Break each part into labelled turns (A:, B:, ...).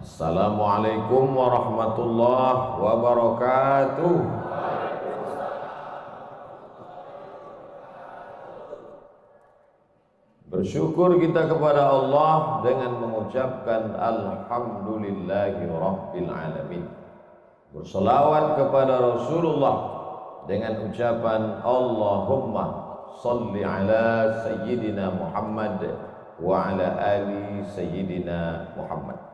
A: Assalamualaikum warahmatullahi wabarakatuh. Bersyukur kita kepada Allah dengan mengucapkan alhamdulillahi rabbil alamin. Berselawat kepada Rasulullah dengan ucapan Allahumma salli ala sayyidina Muhammad wa ala ali sayyidina Muhammad.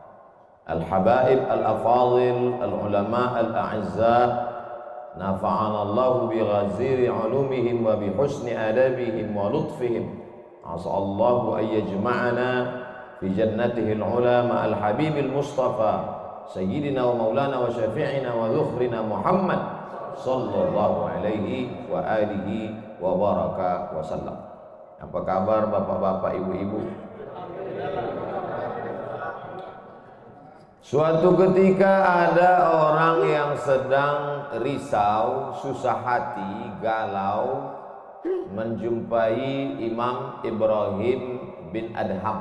A: Al-habaib al-afadil al-ulama al-a'izza, nafa'ana Allah bi ghaziri ulumihim wa bi husni adabihim wa lutfihim. As'allahu an yajma'ana fi jannatihi al-ula ma'al habibil mustafa sayyidina wa maulana wa syafi'ina wa dhukhrina Muhammad sallallahu alaihi wa alihi wa baraka wa sallam. Apa kabar bapak-bapak, ibu-ibu? Suatu ketika ada orang yang sedang risau, susah hati, galau, menjumpai Imam Ibrahim bin Adham.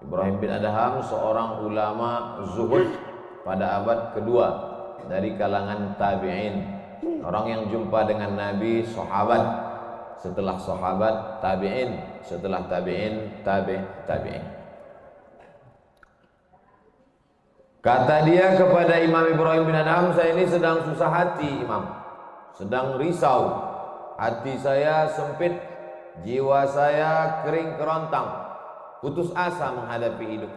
A: Ibrahim bin Adham seorang ulama zuhud pada abad kedua dari kalangan tabi'in. Orang yang jumpa dengan Nabi, sahabat, setelah sahabat tabi'in, setelah tabi'in tabi'in. Kata dia kepada Imam Ibrahim bin Adham, saya ini sedang susah hati Imam, sedang risau, hati saya sempit, jiwa saya kering kerontang, putus asa menghadapi hidup.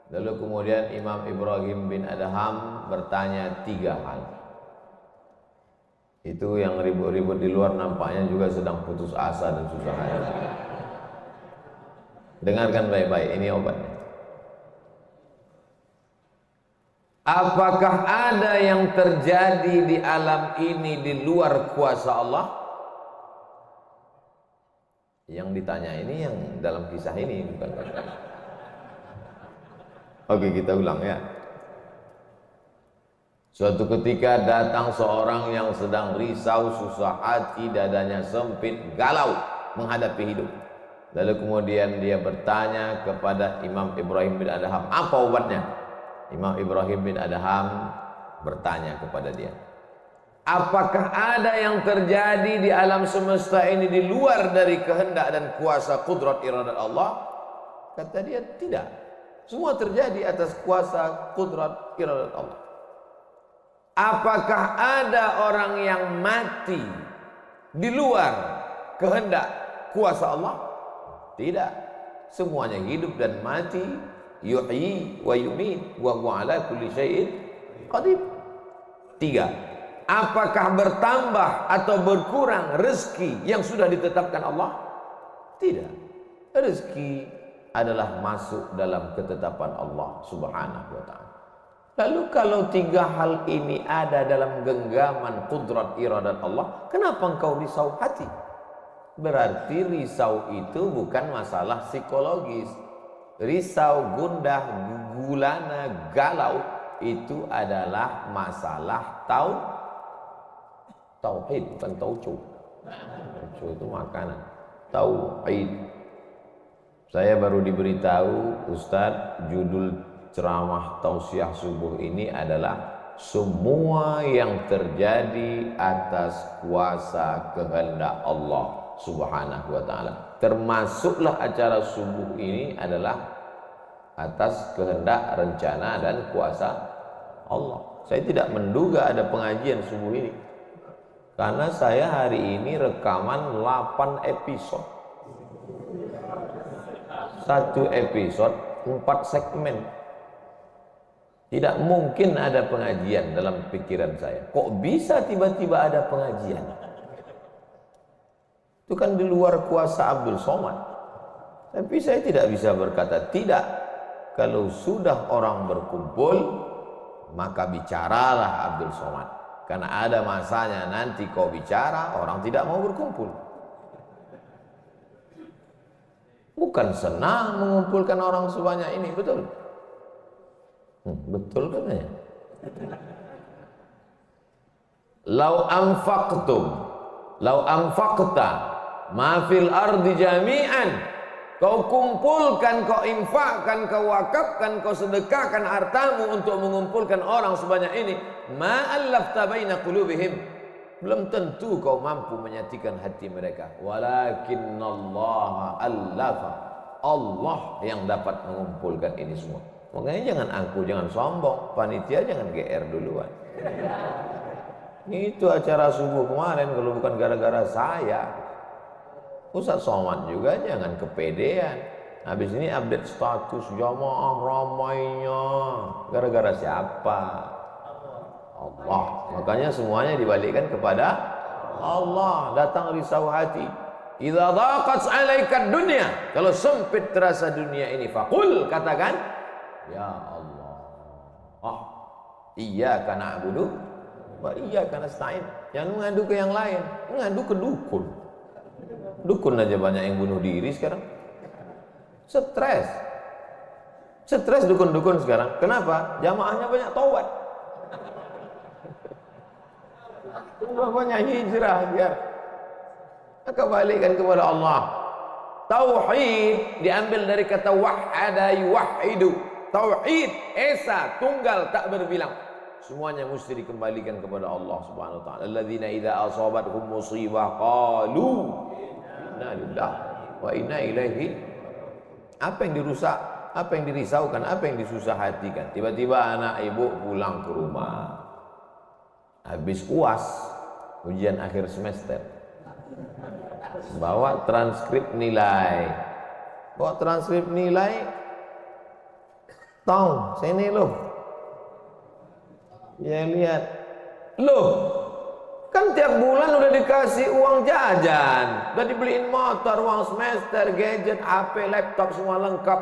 A: Lalu kemudian Imam Ibrahim bin Adham bertanya 3 hal. Itu yang ribut-ribut di luar nampaknya juga sedang putus asa dan susah hati. Dengarkan baik-baik, ini obatnya. Apakah ada yang terjadi di alam ini di luar kuasa Allah? Yang ditanya ini yang dalam kisah ini, bukan? Oke, kita ulang ya. Suatu ketika datang seorang yang sedang risau, susah hati, dadanya sempit, galau menghadapi hidup. Lalu kemudian dia bertanya kepada Imam Ibrahim bin Adham, apa obatnya? Imam Ibrahim bin Adham bertanya kepada dia, apakah ada yang terjadi di alam semesta ini di luar dari kehendak dan kuasa kudrat iradat Allah? Kata dia, tidak. Semua terjadi atas kuasa kudrat iradat Allah. Apakah ada orang yang mati di luar kehendak kuasa Allah? Tidak. Semuanya hidup dan mati. Yuhyi wa yumit wa huwa ala kulli syai'in qadir. 3. Apakah bertambah atau berkurang rezeki yang sudah ditetapkan Allah? Tidak. Rezeki adalah masuk dalam ketetapan Allah Subhanahu wa ta'ala. Lalu kalau 3 hal ini ada dalam genggaman kudrat iradat Allah, kenapa engkau risau hati? Berarti risau itu bukan masalah psikologis. Risau, gundah, gulana, galau itu adalah masalah tauhid, bukan tauco. Tauco itu makanan. Tauhid. Saya baru diberitahu, Ustadz, judul ceramah tausiah subuh ini adalah semua yang terjadi atas kuasa kehendak Allah Subhanahu wa ta'ala. Termasuklah acara subuh ini adalah atas kehendak, rencana dan kuasa Allah. Saya tidak menduga ada pengajian subuh ini, karena saya hari ini rekaman 8 episode. 1 episode 4 segmen. Tidak mungkin ada pengajian dalam pikiran saya. Kok bisa tiba-tiba ada pengajian? Itu kan di luar kuasa Abdul Somad. Tapi saya tidak bisa berkata tidak. Kalau sudah orang berkumpul, maka bicaralah Abdul Somad. Karena ada masanya nanti kau bicara, orang tidak mau berkumpul. Bukan senang mengumpulkan orang sebanyak ini, betul? Betul katanya. Lau anfaqta ma fil ardi jami'an kau kumpulkan, kau infakkan, kau wakafkan, kau sedekahkan hartamu untuk mengumpulkan orang sebanyak ini, ma'allafta baina qulubihim, belum tentu kau mampu menyatukan hati mereka. Walakinnallaha allafa, Allah yang dapat mengumpulkan ini semua. Makanya jangan angku, jangan sombong, panitia jangan GR duluan. Itu acara subuh kemarin kalau bukan gara-gara saya. Ustaz Somad juga jangan kepedean. Habis ini update status jamaah ramainya. Gara-gara siapa? Allah. Makanya semuanya dibalikkan kepada Allah. Datang risau hati. Idza dhaqat 'alaika dunya, kalau sempit terasa dunia ini, faqul, katakan, ya Allah, iyyaka na'budu wa iyyaka nasta'in. Jangan mengadu ke yang lain, mengadu ke dukun. Dukun aja banyak yang bunuh diri sekarang. Stres dukun-dukun sekarang. Kenapa? Jamaahnya banyak taubat. Banyak hijrah biar kembalikan kepada Allah. Tauhid diambil dari kata wahada yuwahidu. Tauhid esa, tunggal, tak berbilang. Semuanya mesti dikembalikan kepada Allah Subhanahu wa taala. Alladzina idza asabatuhum musibah qalu inna lillahi wa inna ilaihi. Apa yang dirusak, apa yang dirisaukan, apa yang disusah hatikan. Tiba-tiba anak ibu pulang ke rumah, habis UAS, ujian akhir semester, bawa transkrip nilai, tong sini loh. Dia lihat, loh, kan tiap bulan udah dikasih uang jajan, udah dibeliin motor, uang semester, gadget, HP, laptop semua lengkap.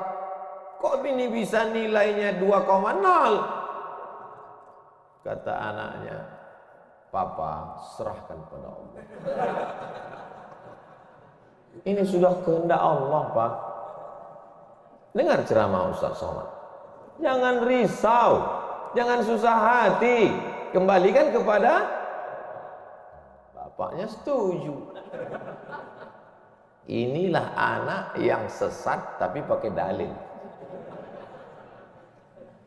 A: Kok ini bisa nilainya 2,0? Kata anaknya, Papa, serahkan pada Allah. Ini sudah kehendak Allah, Pak. Dengar ceramah Ustaz Somad. Jangan risau, jangan susah hati, kembalikan kepada bapaknya. Setuju. Inilah anak yang sesat tapi pakai dalil.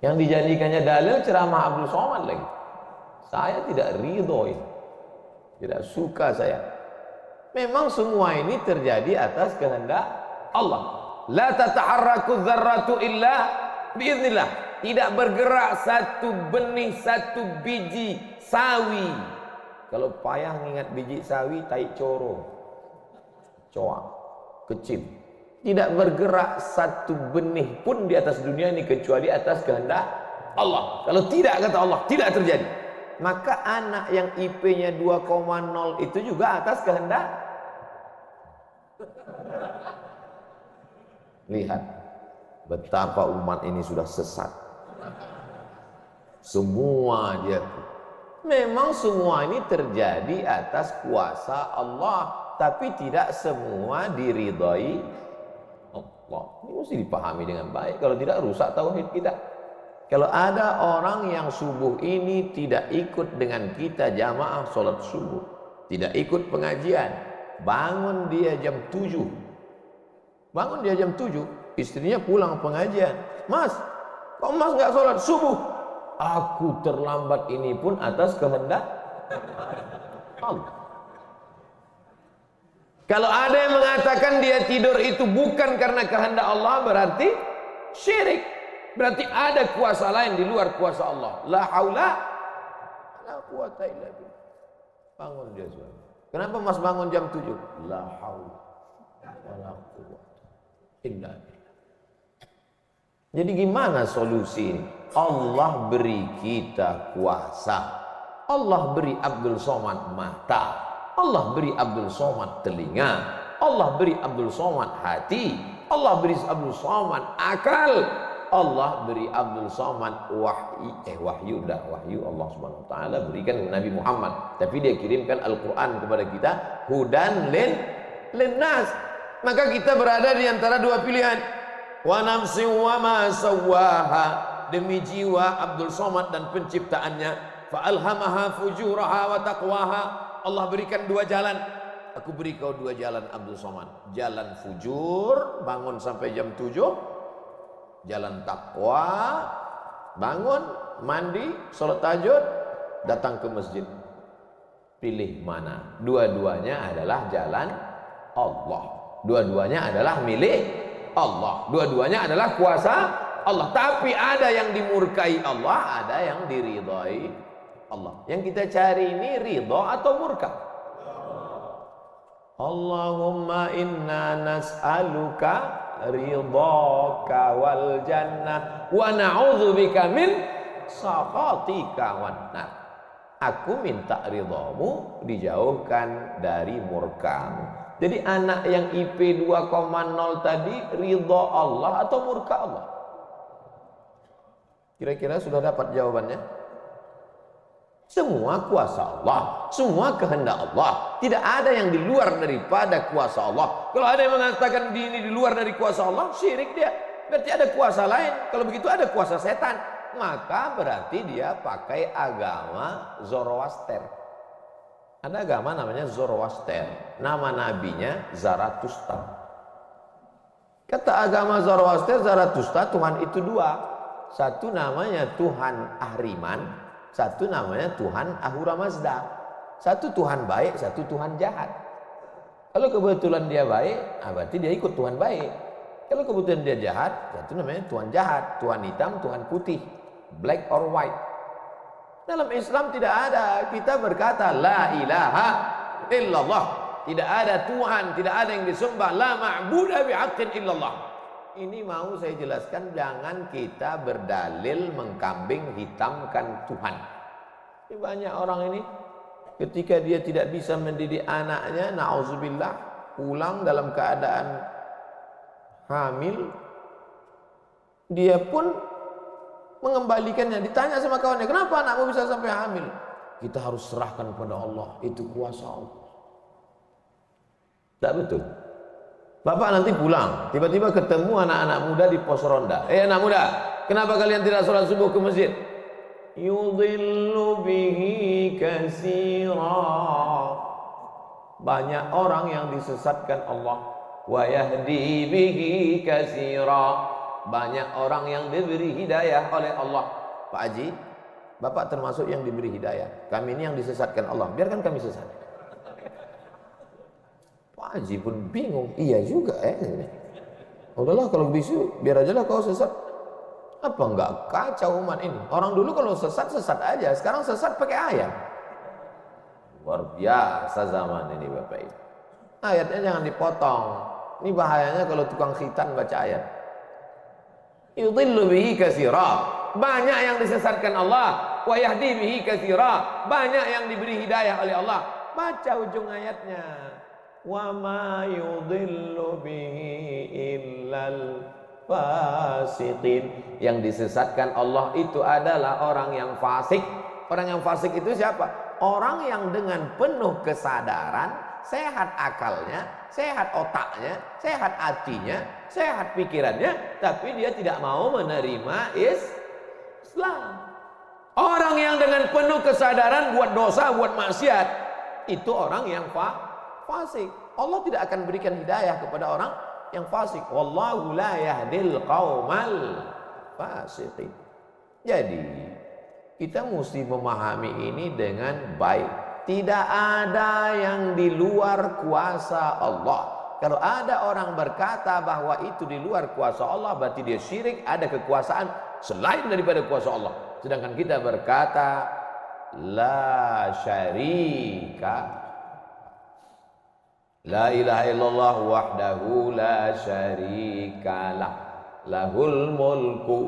A: Yang dijadikannya dalil ceramah Abdul Somad lagi. Saya tidak ridho ini, tidak suka saya. Memang semua ini terjadi atas kehendak Allah. La tataharraku dzarratu illa biiznillah. Tidak bergerak satu benih, satu biji sawi. Kalau payah ngingat biji sawi, tai coro, coa, kecil. Tidak bergerak satu benih pun di atas dunia ini kecuali atas kehendak Allah. Kalau tidak, kata Allah, tidak terjadi. Maka anak yang IP-nya 2,0 itu juga atas kehendak. Lihat betapa umat ini sudah sesat. Semua dia. Memang semua ini terjadi atas kuasa Allah, tapi tidak semua diridhai Allah. Ini mesti dipahami dengan baik. Kalau tidak, rusak tauhid kita. Kalau ada orang yang subuh ini tidak ikut dengan kita jamaah sholat subuh, tidak ikut pengajian, bangun dia jam 7, istrinya pulang pengajian, Mas, kok Mas nggak sholat subuh? Aku terlambat, ini pun atas kehendak Allah. Kalau ada yang mengatakan dia tidur itu bukan karena kehendak Allah, berarti syirik. Berarti ada kuasa lain di luar kuasa Allah. La haula la quwata illa billah. Bangun dia suami. Kenapa Mas bangun jam 7? La haula wala quwata illa billah. Jadi gimana solusi ini? Allah beri kita kuasa. Allah beri Abdul Somad mata. Allah beri Abdul Somad telinga. Allah beri Abdul Somad hati. Allah beri Abdul Somad akal. Allah beri Abdul Somad wahyu Allah Subhanahu wa taala berikan Nabi Muhammad, tapi dia kirimkan Al-Qur'an kepada kita, hudan linnas. Maka kita berada di antara dua pilihan. Wa nafsi wa ma sawwaha, demi jiwa Abdul Somad dan penciptaannya, fa alhamaha fujuraha wa taqwaha. Allah berikan dua jalan. aku beri kau 2 jalan Abdul Somad. Jalan fujur, bangun sampai jam 7. Jalan takwa, bangun, mandi, sholat tahajud, datang ke masjid. Pilih mana? Dua-duanya adalah jalan Allah. Dua-duanya adalah milik Allah. Dua-duanya adalah kuasa Allah. Tapi ada yang dimurkai Allah, ada yang diridhai Allah. Yang kita cari ini ridha atau murka? Allahumma inna nas'aluka ridhaka wal jannah wa na'udzubika min sakhatika wan nar. Aku minta ridhamu, dijauhkan dari murkamu. Jadi anak yang IP 2,0 tadi ridha Allah atau murka Allah? Kira-kira sudah dapat jawabannya? Semua kuasa Allah, semua kehendak Allah. Tidak ada yang di luar daripada kuasa Allah. Kalau ada yang mengatakan ini di luar dari kuasa Allah, syirik dia. Berarti ada kuasa lain. Kalau begitu ada kuasa setan. Maka berarti dia pakai agama Zoroaster. Ada agama namanya Zoroaster. Nama nabinya Zarathustra. Kata agama Zoroaster, Zarathustra, Tuhan itu 2. Satu namanya Tuhan Ahriman, satu namanya Tuhan Ahura Mazda. Satu Tuhan baik, satu Tuhan jahat. Kalau kebetulan dia baik, berarti dia ikut Tuhan baik. Kalau kebetulan dia jahat, satu namanya Tuhan jahat. Tuhan hitam, Tuhan putih, black or white. Dalam Islam tidak ada. Kita berkata la ilaha illallah. Tidak ada Tuhan, tidak ada yang disembah. La ma'buda bihaqqin illallah. Ini mau saya jelaskan, jangan kita berdalil mengkambing hitamkan Tuhan. Ini banyak orang ini ketika dia tidak bisa mendidik anaknya, na'udzubillah, pulang dalam keadaan hamil, dia pun mengembalikannya. Ditanya sama kawannya, kenapa anakmu bisa sampai hamil? Kita harus serahkan pada Allah, itu kuasa Allah. Tak betul. Bapak nanti pulang, tiba-tiba ketemu anak-anak muda di pos ronda. Anak muda, kenapa kalian tidak sholat subuh ke masjid? Yudhillu bihi katsira. Banyak orang yang disesatkan Allah. Wa yahdi bihi katsira. Banyak orang yang diberi hidayah oleh Allah. Pak Haji, Bapak termasuk yang diberi hidayah. Kami ini yang disesatkan Allah. Biarkan kami sesat. Pak Haji pun bingung. Iya juga udahlah kalau bisu, biar aja lah kau sesat. Apa enggak kacau umat ini? Orang dulu kalau sesat, sesat aja. Sekarang sesat pakai ayat. Luar biasa zaman ini Bapak Ibu. Ayatnya jangan dipotong. Ini bahayanya kalau tukang khitan baca ayat. Yudhillu bihi katsira. Banyak yang disesatkan Allah. Wa yahdi bihi katsira. Banyak yang diberi hidayah oleh Allah. Baca ujung ayatnya. Wa ma yudhillu bihi illal fasiqin. Yang disesatkan Allah itu adalah orang yang fasik. Orang yang fasik itu siapa? Orang yang dengan penuh kesadaran, sehat akalnya, sehat otaknya, sehat hatinya, sehat pikirannya, tapi dia tidak mau menerima Islam. Orang yang dengan penuh kesadaran buat dosa, buat maksiat, itu orang yang fasik. Allah tidak akan berikan hidayah kepada orang yang fasik. Wallahu la yahdil qaumal fasiqin. Jadi kita mesti memahami ini dengan baik. Tidak ada yang di luar kuasa Allah. Kalau ada orang berkata bahwa itu di luar kuasa Allah, berarti dia syirik, ada kekuasaan selain daripada kuasa Allah. Sedangkan kita berkata la syarika, la ilaha illallah wahdahu la syarikalah, lahul mulku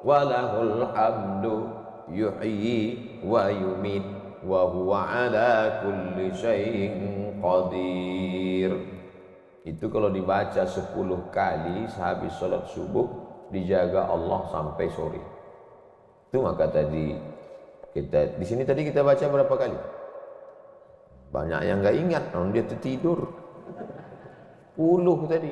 A: wa lahul hamdu yuhyi wa yumit wa huwa ala kulli syai'in qadir. Itu kalau dibaca 10 kali sehabis sholat subuh, dijaga Allah sampai sore. Itu maka tadi kita di sini tadi kita baca berapa kali? Banyak yang enggak ingat, dia tertidur. 10 tadi.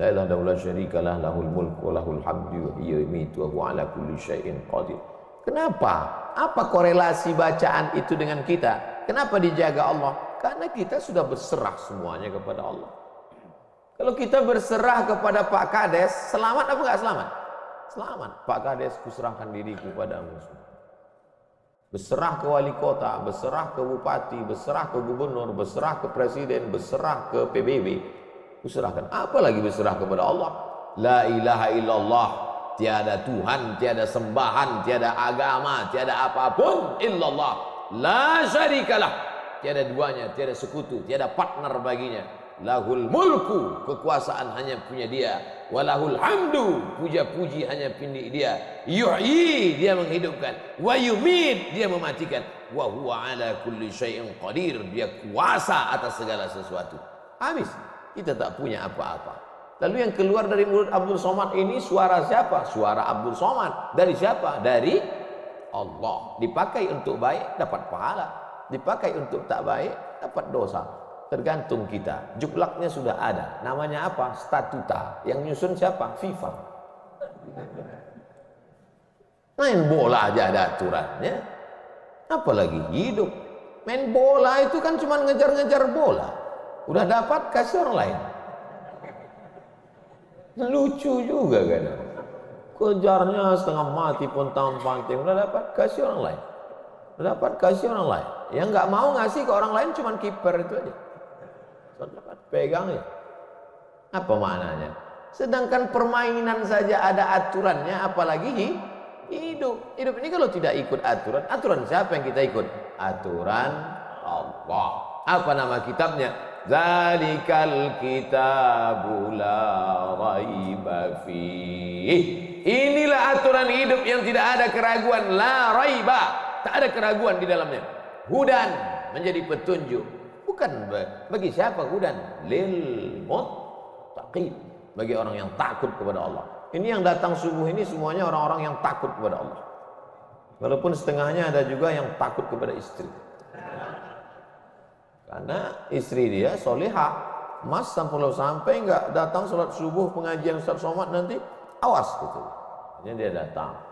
A: La ilaha illallah syarikalah, lahul mulku wa lahul hamdu wa yumiitu wa huwa ala kulli syai'in qadir. Kenapa? Apa korelasi bacaan itu dengan kita? Kenapa dijaga Allah? Karena kita sudah berserah semuanya kepada Allah. Kalau kita berserah kepada Pak Kades, selamat apa enggak selamat? Selamat. Pak Kades, kuserahkan diriku padamu. Berserah ke wali kota, berserah ke bupati, berserah ke gubernur, berserah ke presiden, berserah ke PBB. Kuserahkan. Apalagi berserah kepada Allah. La ilaha illallah. Tiada Tuhan, tiada sembahan, tiada agama, tiada apapun illallah. La syarikalah. Tiada duanya, tiada sekutu, tiada partner baginya. Lahul mulku, kekuasaan hanya punya dia. Walahul hamdu, puja-puji hanya punya dia. Yuhyi, dia menghidupkan. Wa yumit, dia mematikan. Wa huwa ala kulli syai'in qadir, dia kuasa atas segala sesuatu. Habis, kita tak punya apa-apa. Lalu yang keluar dari mulut Abdul Somad ini suara siapa? Suara Abdul Somad. Dari siapa? Dari Allah. Dipakai untuk baik, dapat pahala. Dipakai untuk tak baik, dapat dosa. Tergantung kita. Juklaknya sudah ada. Namanya apa? Statuta. Yang nyusun siapa? FIFA. Main bola aja ada aturannya. Apalagi hidup. Main bola itu kan cuma ngejar-ngejar bola. Udah dapat, kasih orang lain. Lucu juga kan. Kejarnya setengah mati pun tahun-tahun. Udah dapat, kasih orang lain. Udah dapat, kasih orang lain. Yang nggak mau ngasih ke orang lain cuma kiper itu aja. Dapat pegang ya. Apa maknanya? Sedangkan permainan saja ada aturannya, apalagi hidup. Hidup ini kalau tidak ikut aturan, aturan siapa yang kita ikut? Aturan Allah. Apa nama kitabnya? Zalikal kitabu la raiba fih. Inilah aturan hidup yang tidak ada keraguan, la raiba. Tak ada keraguan di dalamnya. Hudan, menjadi petunjuk. Bukan bagi siapa hudan? Lil muttaqin, bagi orang yang takut kepada Allah. Ini yang datang subuh ini semuanya orang-orang yang takut kepada Allah. Walaupun setengahnya ada juga yang takut kepada istri. Karena istri dia solihah. Mas sampai enggak datang sholat subuh pengajian Ustaz Somad nanti, awas gitu. Ini dia datang.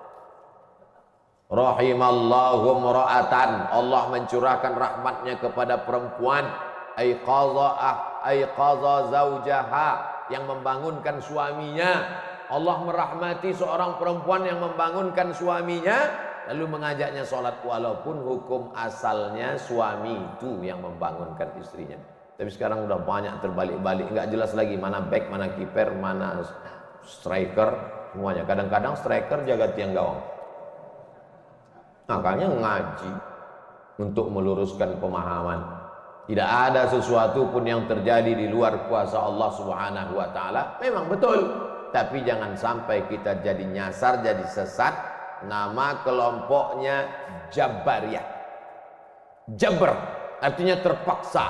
A: Rahimallahu mra'atan, Allah mencurahkan rahmatnya kepada perempuan. Aiqadha zaujaha, yang membangunkan suaminya. Allah merahmati seorang perempuan yang membangunkan suaminya, lalu mengajaknya sholat, walaupun hukum asalnya suami itu yang membangunkan istrinya. Tapi sekarang udah banyak terbalik-balik, nggak jelas lagi mana back, mana kiper, mana striker, semuanya. Kadang-kadang striker jaga tiang gawang. Makanya ngaji untuk meluruskan pemahaman. Tidak ada sesuatu pun yang terjadi di luar kuasa Allah Subhanahu wa taala. Memang betul, tapi jangan sampai kita jadi nyasar, jadi sesat. Nama kelompoknya Jabariyah. Jabr artinya terpaksa.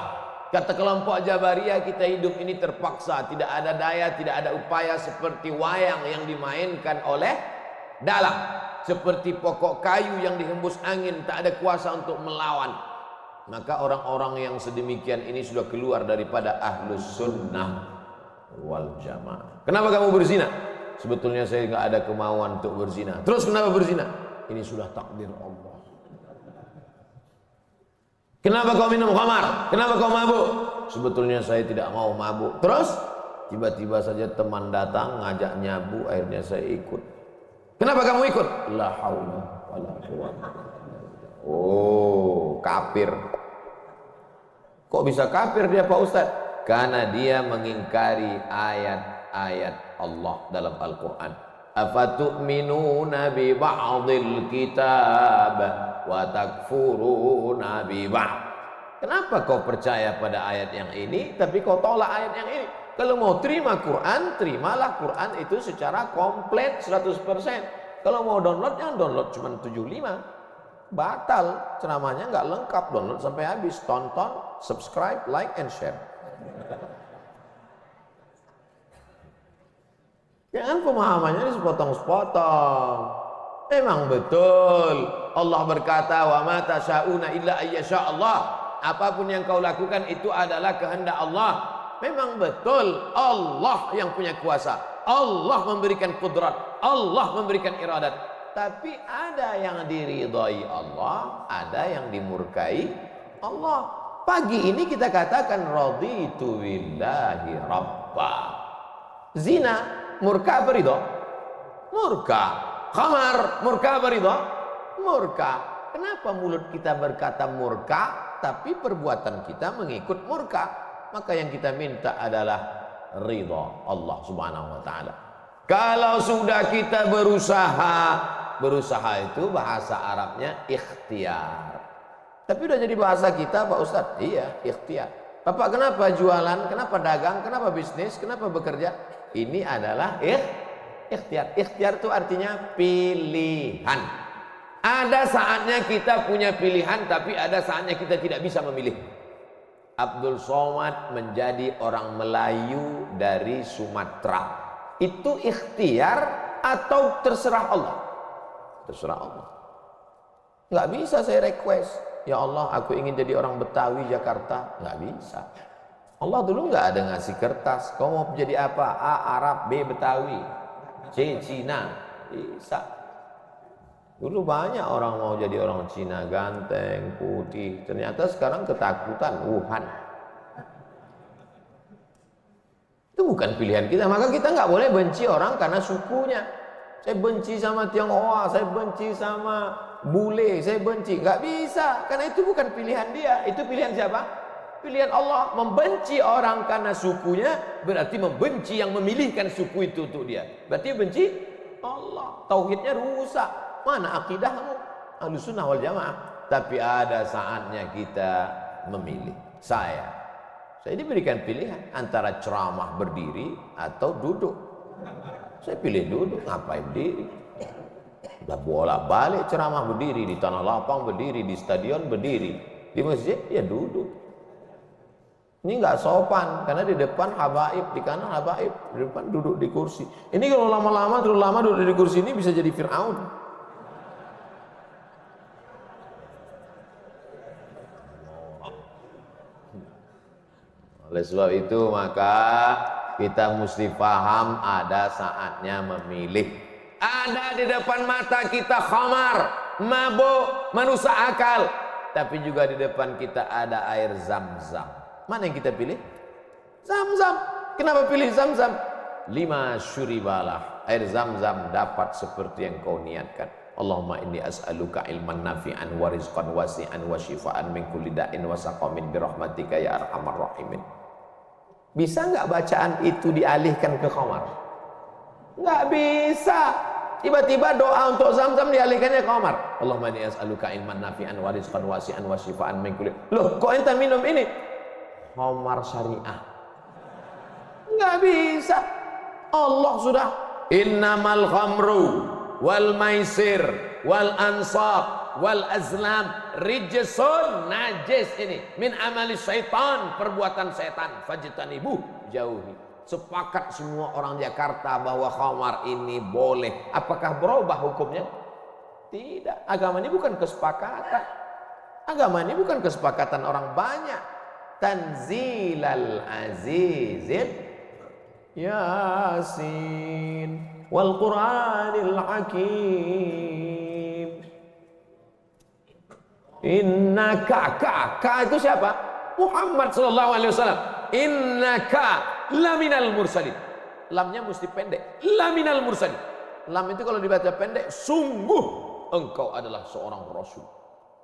A: Kata kelompok Jabariyah, kita hidup ini terpaksa, tidak ada daya, tidak ada upaya, seperti wayang yang dimainkan oleh dalang. Seperti pokok kayu yang dihembus angin, tak ada kuasa untuk melawan. Maka orang-orang yang sedemikian ini sudah keluar daripada ahlus sunnah wal jamaah. Kenapa kamu berzina? Sebetulnya saya nggak ada kemauan untuk berzina. Terus kenapa berzina? Ini sudah takdir Allah. Kenapa kau minum khamar? Kenapa kau mabuk? Sebetulnya saya tidak mau mabuk. Terus tiba-tiba saja teman datang ngajak nyabu, akhirnya saya ikut. Kenapa kamu ikut? La haula wala quwwata. Oh, kafir. Kok bisa kafir dia Pak Ustaz? Karena dia mengingkari ayat-ayat Allah dalam Al-Quran. Afatu'minuna bi ba'dil kitab wa takfuruna bi ba'd. Kenapa kau percaya pada ayat yang ini tapi kau tolak ayat yang ini? Kalau mau terima Quran, terimalah Quran itu secara komplit 100%. Kalau mau download, jangan download cuma 75. Batal, ceramahnya nggak lengkap. Download sampai habis, tonton, subscribe, like, and share. Jangan pemahamannya sepotong-sepotong. Memang betul Allah berkata, wa ma tasyauna illa ayyasha Allah. Apapun yang kau lakukan itu adalah kehendak Allah. Memang betul Allah yang punya kuasa. Allah memberikan kudrat, Allah memberikan iradat. Tapi ada yang diridhai Allah, ada yang dimurkai Allah. Pagi ini kita katakan raditu billahi rabba. Zina murka apa ridho? Murka. Khamar murka apa ridho? Murka. Kenapa mulut kita berkata murka tapi perbuatan kita mengikut murka? Maka yang kita minta adalah ridha Allah Subhanahu wa taala. Kalau sudah kita berusaha itu bahasa Arabnya ikhtiar. Tapi udah jadi bahasa kita Pak Ustadz. Iya, ikhtiar. Bapak kenapa jualan, kenapa dagang, kenapa bisnis, kenapa bekerja? Ini adalah ikhtiar. Ikhtiar itu artinya pilihan. Ada saatnya kita punya pilihan, tapi ada saatnya kita tidak bisa memilih. Abdul Somad menjadi orang Melayu dari Sumatera. Itu ikhtiar atau terserah Allah? Terserah Allah. Nggak bisa saya request, ya Allah aku ingin jadi orang Betawi Jakarta. Nggak bisa. Allah dulu nggak ada ngasih kertas. Kau mau jadi apa? A. Arab, B. Betawi, C. Cina. Bisa. Dulu banyak orang mau jadi orang Cina, ganteng, putih. Ternyata sekarang ketakutan, Wuhan. Itu bukan pilihan kita. Maka kita nggak boleh benci orang karena sukunya. Saya benci sama Tionghoa, saya benci sama bule, saya benci. Nggak bisa, karena itu bukan pilihan dia. Itu pilihan siapa? Pilihan Allah. Membenci orang karena sukunya berarti membenci yang memilihkan suku itu untuk dia. Berarti benci Allah. Tauhidnya rusak. Mana akidahmu? Ahlussunnah wal Jamaah. Tapi ada saatnya kita memilih. Saya diberikan pilihan antara ceramah berdiri atau duduk. Saya pilih duduk. Ngapain berdiri? Udah bolak-balik ceramah berdiri, di tanah lapang berdiri, di stadion berdiri, di masjid ya duduk. Ini nggak sopan karena di depan habaib, di kanan habaib, di depan duduk di kursi. Ini kalau lama-lama terlalu lama duduk di kursi ini bisa jadi Fir'aun. Oleh sebab itu maka kita mesti paham ada saatnya memilih. Ada di depan mata kita khamar, mabuk, merusak akal. Tapi juga di depan kita ada air Zam-Zam. Mana yang kita pilih? Zam-Zam. Kenapa pilih Zam-Zam? 5 syuribalah. Air Zam-Zam dapat seperti yang kau niatkan. Allahumma inni as'aluka ilman nafi'an wa rizqan wasi'an wa shifaan min kulli da'in wa saqamin birahmatika ya arhamar rahimin. Bisa nggak bacaan itu dialihkan ke khamar? Nggak bisa. Tiba-tiba doa untuk Zam-Zam dialihkannya ke khamar. Allahumma inni as'aluka ilman nafi'an wa rizqan wasi'an wa shifaan min kulli. Loh, kok ente minum ini? Khamar syariah. Nggak bisa. Allah sudah innamal khamru wal maisir wal ansab wal azlam rijsun, najis ini min amali syaitan, perbuatan setan, fajtanibuh, jauhi. Sepakat semua orang Jakarta bahwa khamar ini boleh. Apakah berubah hukumnya? Tidak. Agama ini bukan kesepakatan. Agama ini bukan kesepakatan orang banyak. Tanzilal azizil Yasin wal Qur'anil Hakim. Innaka, ka itu siapa? Muhammad sallallahu alaihi wasallam. Innaka laminal mursalin. Lamnya mesti pendek. Laminal mursalin. Lam itu kalau dibaca pendek, sungguh engkau adalah seorang rasul.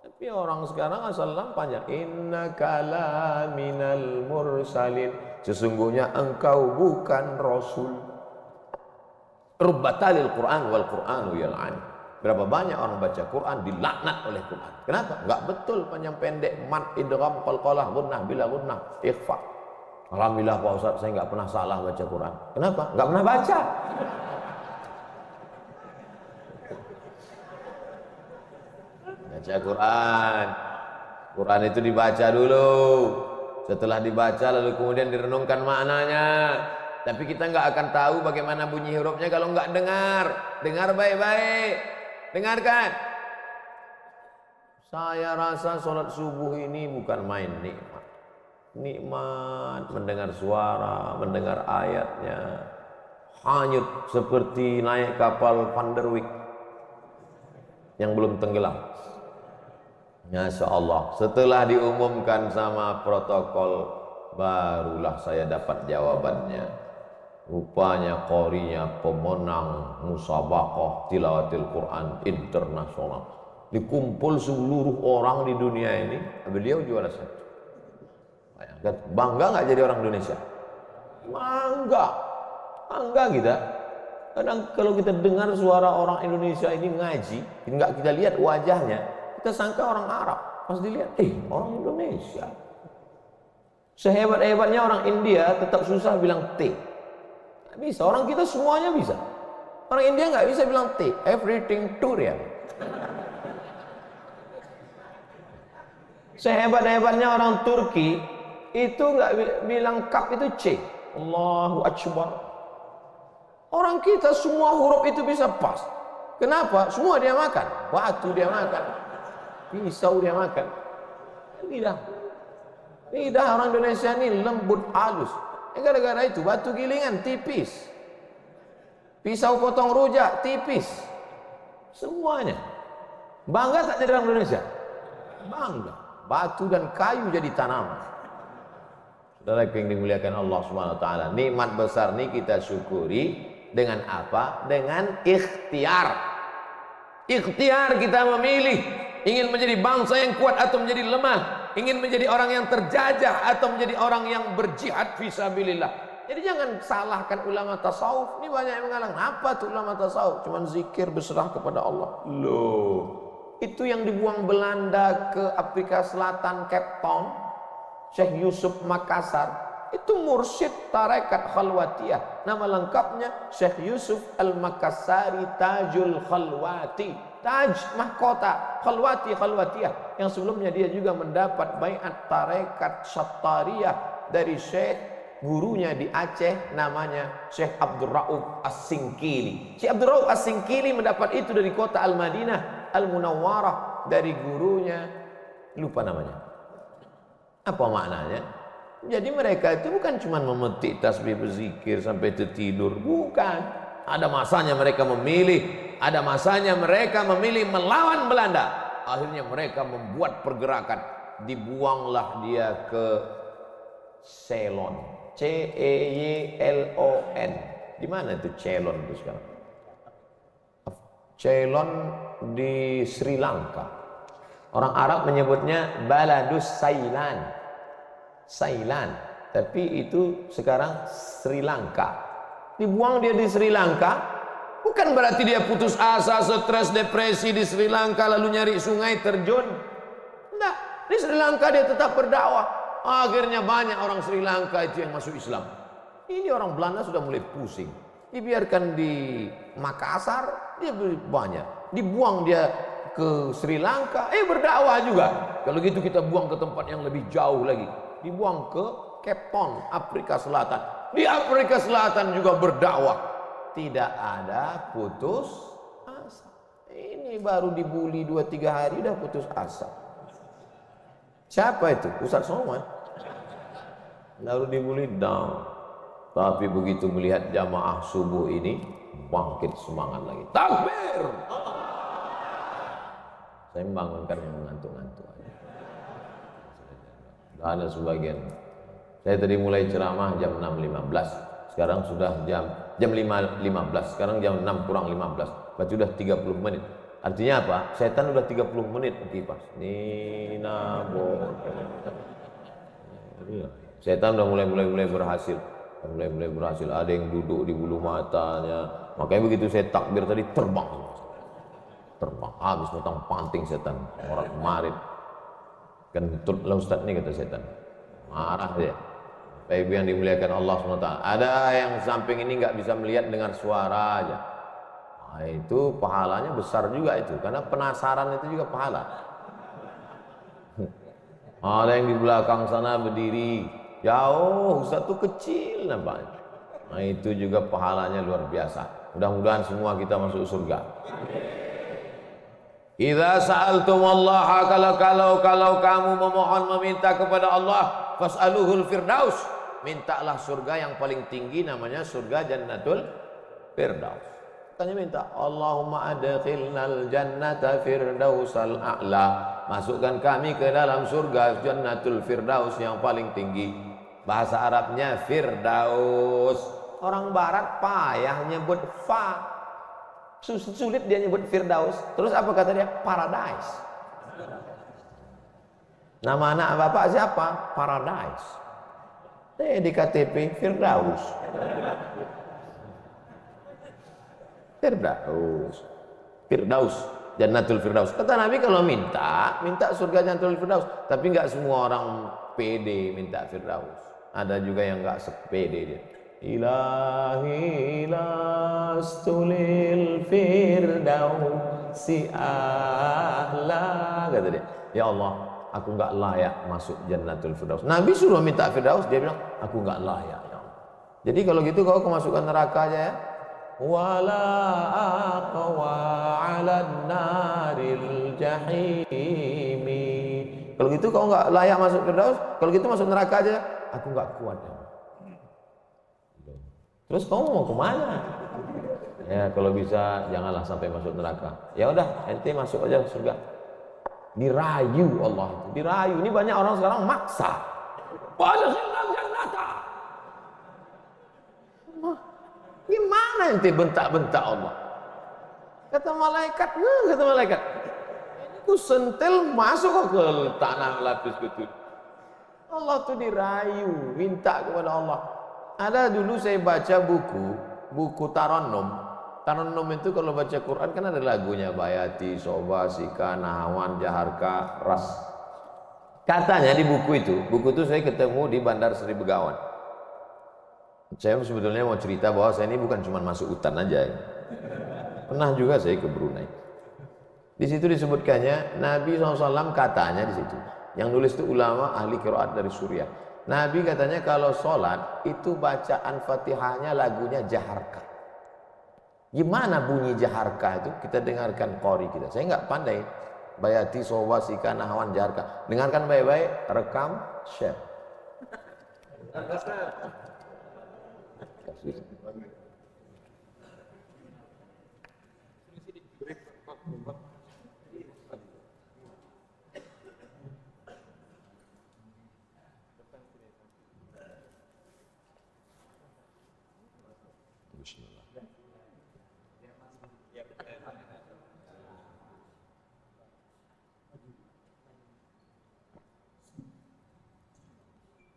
A: Tapi orang sekarang asal lam panjang. Innaka laminal mursalin. Sesungguhnya engkau bukan rasul. Rubbatalil Quran wal Quranu yal'an. Berapa banyak orang baca Quran dilaknat oleh Quran. Kenapa? Enggak betul panjang pendek, mat, idgham, qalqalah, gunnah, bila gunnah, ikhfa. Alhamdulillah Pak Ustaz, saya enggak pernah salah baca Quran. Kenapa? Enggak pernah baca. Baca Quran. Quran itu dibaca dulu. Setelah dibaca lalu kemudian direnungkan maknanya. Tapi kita enggak akan tahu bagaimana bunyi hurufnya kalau enggak dengar. Dengar baik-baik. Dengarkan. Saya rasa sholat subuh ini bukan main nikmat. Nikmat mendengar suara, mendengar ayatnya. Hanyut seperti naik kapal Van der Wijk yang belum tenggelam. Masya Allah, setelah diumumkan sama protokol, barulah saya dapat jawabannya. Rupanya qorinya pemenang musabaqah tilawatil Quran internasional. Dikumpul seluruh orang di dunia ini, beliau juara satu. Bayangkan, bangga nggak jadi orang Indonesia? Bangga, bangga kita. Kadang kalau kita dengar suara orang Indonesia ini ngaji, nggak kita lihat wajahnya, kita sangka orang Arab. Pas dilihat, orang Indonesia. Sehebat-hebatnya orang India tetap susah bilang T. Nggak bisa, orang kita semuanya bisa. Orang India nggak bisa bilang T, everything to real. Sehebat-hebatnya orang Turki itu nggak bilang kap itu C. Allahu Akbar. Orang kita semua huruf itu bisa pas. Kenapa? Semua dia makan. Batu dia makan, pisau dia makan. Lidah orang Indonesia ini lembut halus. Gara-gara itu batu gilingan tipis, pisau potong rujak tipis, semuanya. Bangga tak jadi orang Indonesia? Bangga. Batu dan kayu jadi tanaman. Saudara yang dimuliakan Allah Subhanahu wa taala, nikmat besar ini kita syukuri dengan apa? Dengan ikhtiar. Ikhtiar kita memilih ingin menjadi bangsa yang kuat atau menjadi lemah, ingin menjadi orang yang terjajah atau menjadi orang yang berjihad fisabilillah. Jadi jangan salahkan ulama tasawuf. Ini banyak yang mengatakan, apa tuh ulama tasawuf? Cuman zikir berserah kepada Allah. Loh, itu yang dibuang Belanda ke Afrika Selatan, Cape Town, Syekh Yusuf Makassar, itu mursyid tarekat khalwatiyah. Nama lengkapnya Syekh Yusuf Al-Makassari Tajul Khalwati, taj mahkota, khalwatiyah. Yang sebelumnya dia juga mendapat baiat tarekat Syattariyah dari Syekh gurunya di Aceh, namanya Syekh Abdul Rauf As-Singkili. Syekh Abdul Rauf As-Singkili mendapat itu dari kota Al-Madinah Al-Munawwarah, dari gurunya, lupa namanya. Apa maknanya? Jadi mereka itu bukan cuma memetik tasbih berzikir sampai tertidur, bukan. Ada masanya mereka memilih, ada masanya mereka memilih melawan Belanda. Akhirnya mereka membuat pergerakan, dibuanglah dia ke Ceylon, Ceylon. Di mana itu Ceylon itu sekarang? Ceylon di Sri Lanka. Orang Arab menyebutnya Baladus Sailan, tapi itu sekarang Sri Lanka. Dibuang dia di Sri Lanka, bukan berarti dia putus asa, stres, depresi di Sri Lanka lalu nyari sungai terjun. Enggak, di Sri Lanka dia tetap berdakwah. Akhirnya banyak orang Sri Lanka itu yang masuk Islam. Ini orang Belanda sudah mulai pusing. Dibiarkan di Makassar, dia banyak. Dibuang dia ke Sri Lanka, berdakwah juga. Kalau gitu kita buang ke tempat yang lebih jauh lagi. Dibuang ke Cape Town, Afrika Selatan. Di Afrika Selatan juga berdakwah. Tidak ada putus asa. Ini baru dibully 2-3 hari udah putus asa. Siapa itu? Ustaz Somad. Baru dibully down. Tapi begitu melihat jamaah subuh ini, bangkit semangat lagi. Takbir! Saya membangunkan yang mengantuk-ngantuk. Ada sebagian. Saya tadi mulai ceramah jam 6.15. Sekarang sudah jam 5.15. Sekarang jam 6 kurang 15. Berarti sudah 30 menit. Artinya apa? Setan udah 30 menit kipas. Nina Setan udah mulai berhasil. Mulai berhasil. Ada yang duduk di bulu matanya. Makanya begitu saya takbir tadi terbang. Habis potong panting setan. Orang kemarin kentut lah Ustaz nih, kata setan. Marah dia. Bapak Ibu yang dimuliakan Allah SWT, ada yang samping ini nggak bisa melihat dengar suara aja. Nah, itu pahalanya besar juga itu, karena penasaran itu juga pahala. Ada yang di belakang sana berdiri jauh, Ustaz tuh kecil nampaknya. Nah itu juga pahalanya luar biasa. Mudah-mudahan semua kita masuk surga. Idza sa'altumullaha, kalau kamu memohon meminta kepada Allah, fas'aluhul firdaus, mintalah surga yang paling tinggi, namanya surga Jannatul Firdaus. Tanya minta, Allahumma adkhilnal jannata firdausal a'la. Masukkan kami ke dalam surga Jannatul Firdaus yang paling tinggi. Bahasa Arabnya Firdaus. Orang barat payah nyebut fa. Sulit dia nyebut Firdaus. Terus apa kata dia? Paradise. Nama anak bapak siapa? Paradise. Di KTP Firdaus. Firdaus, Jannatul Firdaus. Kata Nabi kalau minta surga Jannatul Firdaus. Tapi nggak semua orang pede minta Firdaus. Ada juga yang nggak sepede dia. Ilahi lastulil firdausi ahla, kata dia. Ya Allah, aku nggak layak masuk Jannatul Firdaus. Nabi suruh minta Firdaus, dia bilang aku nggak layak. Ya Allah. Jadi kalau gitu kau kemasukan neraka aja ya. Wala aqwa 'alan naril jahimi. Kalau gitu kau nggak layak masuk Firdaus. Kalau gitu masuk neraka aja. Aku nggak kuat ya. Terus kamu mau kemana? Ya kalau bisa janganlah sampai masuk neraka. Ya udah, ente masuk aja surga. Dirayu Allah itu, dirayu. Ini banyak orang sekarang maksa. Gimana ente bentak-bentak Allah? Kata malaikat, ini ku sentil masuk ke tanah lapis gitu. Allah tuh dirayu, minta kepada Allah. Ada dulu saya baca buku Tarannum. Tarannum itu kalau baca Quran kan ada lagunya, Bayati, Soba, Sika, Nahawan, Jaharka, Ras. Katanya di buku itu saya ketemu di Bandar Seri Begawan. Saya sebetulnya mau cerita bahwa saya ini bukan cuma masuk hutan aja. Pernah juga saya ke Brunei. Di situ disebutkannya Nabi SAW katanya di situ. Yang nulis itu ulama ahli qiraat dari Suriah. Nabi katanya kalau sholat itu bacaan Fatihahnya lagunya Jaharka. Gimana bunyi Jaharka itu? Kita dengarkan qori kita. Saya nggak pandai. Bayati, Sowa, Sika, Nahawan, Jaharka. Dengarkan baik-baik, rekam, share.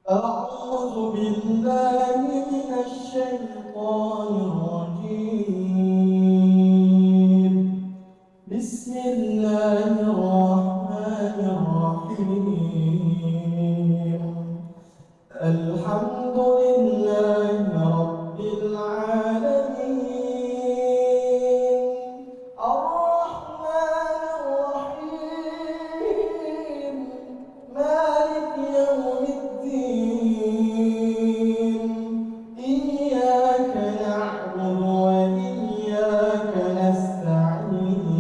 B: أعوذ بالله من الشيطان الرجيم بسم الله الرحمن الرحيم الحمد لله رب العالمين الرحمن الرحيم مالك يوم الدين إياك نعبد وإياك نستعين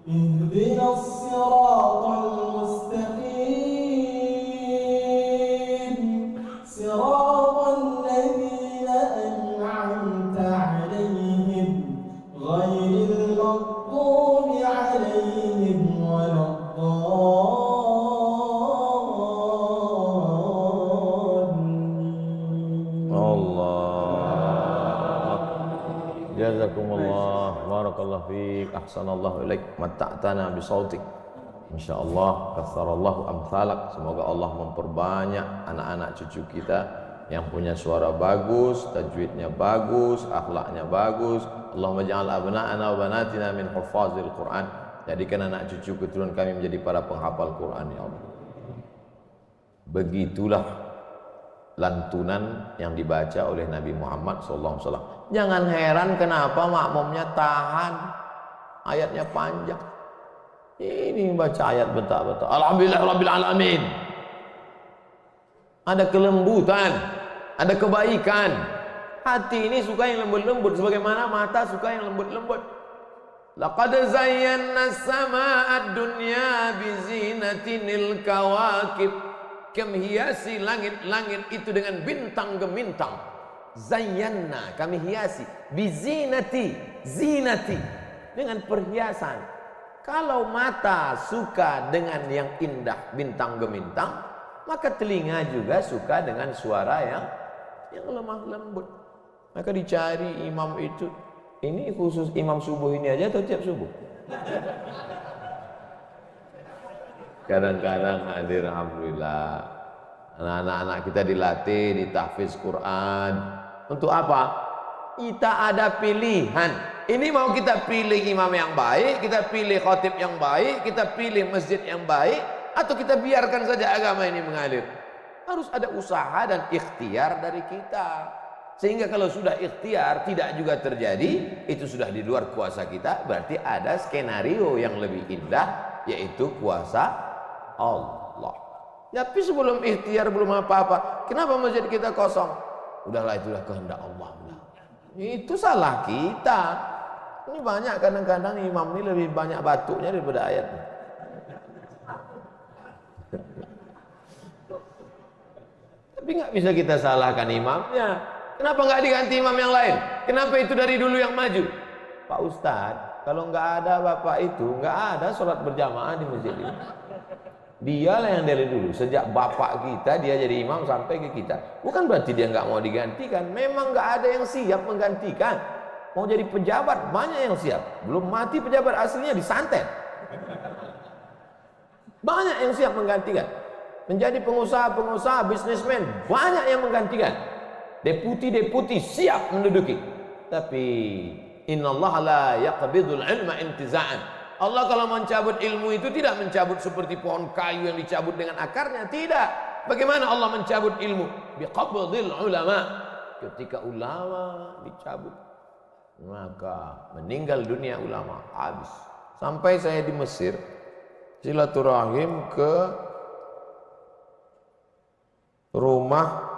B: اهدنا الصراط المستقيم صراط الذين أنعمت عليهم غير المغضوب عليهم ولا
A: Jazakumullah, barakallahu fiik, ahsanallahu ilaik, matta'tana bisautik. Insyaallah katsarallahu amsalak. Semoga Allah memperbanyak anak-anak cucu kita yang punya suara bagus, tajwidnya bagus, akhlaknya bagus. Allahumma ja'al abna'ana wa banatina min huffazil Qur'an. Jadikan anak cucu keturunan kami menjadi para penghafal Quran ya Allah. Begitulah lantunan yang dibaca oleh Nabi Muhammad SAW. Jangan heran kenapa makmumnya tahan, ayatnya panjang. Ini baca ayat bentak-bentak. Alhamdulillah Rabbil Alamin. Ada kelembutan, ada kebaikan. Hati ini suka yang lembut-lembut, sebagaimana mata suka yang lembut-lembut. Laqad zayyana as-samaa'a ad-dunya bi zinatinil kawakib. Kami hiasi langit-langit itu dengan bintang gemintang. Zayyana, kami hiasi. Bizinati, zinati, dengan perhiasan. Kalau mata suka dengan yang indah, bintang gemintang, maka telinga juga suka dengan suara yang lemah lembut. Maka dicari imam itu. Ini khusus imam subuh ini aja atau tiap subuh? Kadang-kadang hadir, alhamdulillah, anak-anak kita dilatih di tahfiz Quran. Untuk apa? Kita ada pilihan. Ini mau kita pilih imam yang baik, kita pilih khatib yang baik, kita pilih masjid yang baik, atau kita biarkan saja agama ini mengalir. Harus ada usaha dan ikhtiar dari kita. Sehingga kalau sudah ikhtiar tidak juga terjadi, itu sudah di luar kuasa kita. Berarti ada skenario yang lebih indah, yaitu kuasa Allah. Tapi sebelum ikhtiar, belum apa-apa, kenapa masjid kita kosong? Udahlah, itulah kehendak Allah. Itu salah kita. Ini banyak kadang-kadang imam ini lebih banyak batuknya daripada ayat. Tapi nggak bisa kita salahkan imamnya. Kenapa nggak diganti imam yang lain? Kenapa itu dari dulu yang maju? Pak Ustadz, kalau nggak ada bapak itu, nggak ada sholat berjamaah di masjid ini. Dialah yang dari dulu, sejak bapak kita dia jadi imam sampai ke kita. Bukan berarti dia nggak mau digantikan, memang nggak ada yang siap menggantikan. Mau jadi pejabat banyak yang siap, belum mati pejabat aslinya disantet. Banyak yang siap menggantikan. Menjadi pengusaha-pengusaha, bisnismen banyak yang menggantikan. Deputi-deputi siap menduduki. Tapi innallaha la yaqbidul ilma intiza'an. Allah kalau mencabut ilmu itu tidak mencabut seperti pohon kayu yang dicabut dengan akarnya, tidak. Bagaimana Allah mencabut ilmu? Biqabdil ulama. Ketika ulama dicabut, maka meninggal dunia ulama, habis. Sampai saya di Mesir silaturahim ke rumah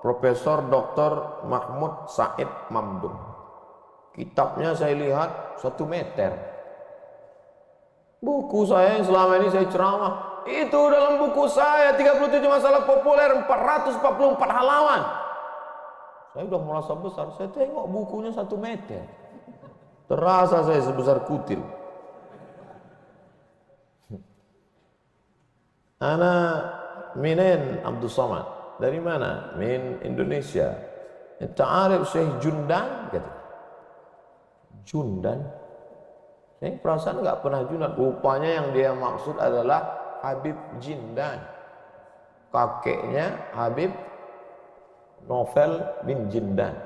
A: Profesor Dr. Mahmud Said Mamdum. Kitabnya saya lihat 1 meter. Buku saya yang selama ini saya ceramah, itu dalam buku saya 37 masalah populer, 444 halaman. Saya udah merasa besar, saya tengok bukunya 1 meter. Terasa saya sebesar kutil. Ana minen Abdul Somad. Dari mana? Min Indonesia. Ta'arif Syekh Jundan? Kata. Jundan? Saya perasaan nggak pernah Jundan. Rupanya yang dia maksud adalah Habib Jindan. Kakeknya Habib Novel bin Jindan.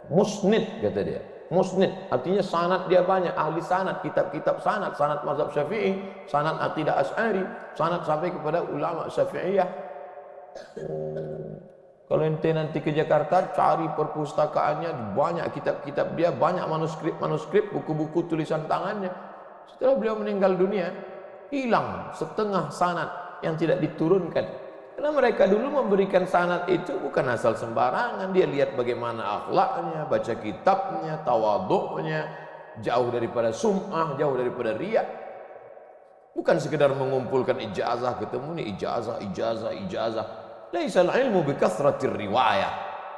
A: Musnid kata dia. Musnid artinya sanad dia banyak, ahli sanad, kitab-kitab sanad, sanad mazhab Syafi'i, sanad aqidah Asy'ari, sanad sampai kepada ulama Syafi'iyah. Kalau ente nanti ke Jakarta cari perpustakaannya, banyak kitab-kitab dia, banyak manuskrip, buku-buku tulisan tangannya. Setelah beliau meninggal dunia, hilang setengah sanad yang tidak diturunkan. Karena mereka dulu memberikan sanad itu bukan asal sembarangan. Dia lihat bagaimana akhlaknya, baca kitabnya, tawaduknya, jauh daripada sum'ah, jauh daripada riya. Bukan sekedar mengumpulkan ijazah, ketemu nih ijazah. Laisal ilmu bikasratir riwayah.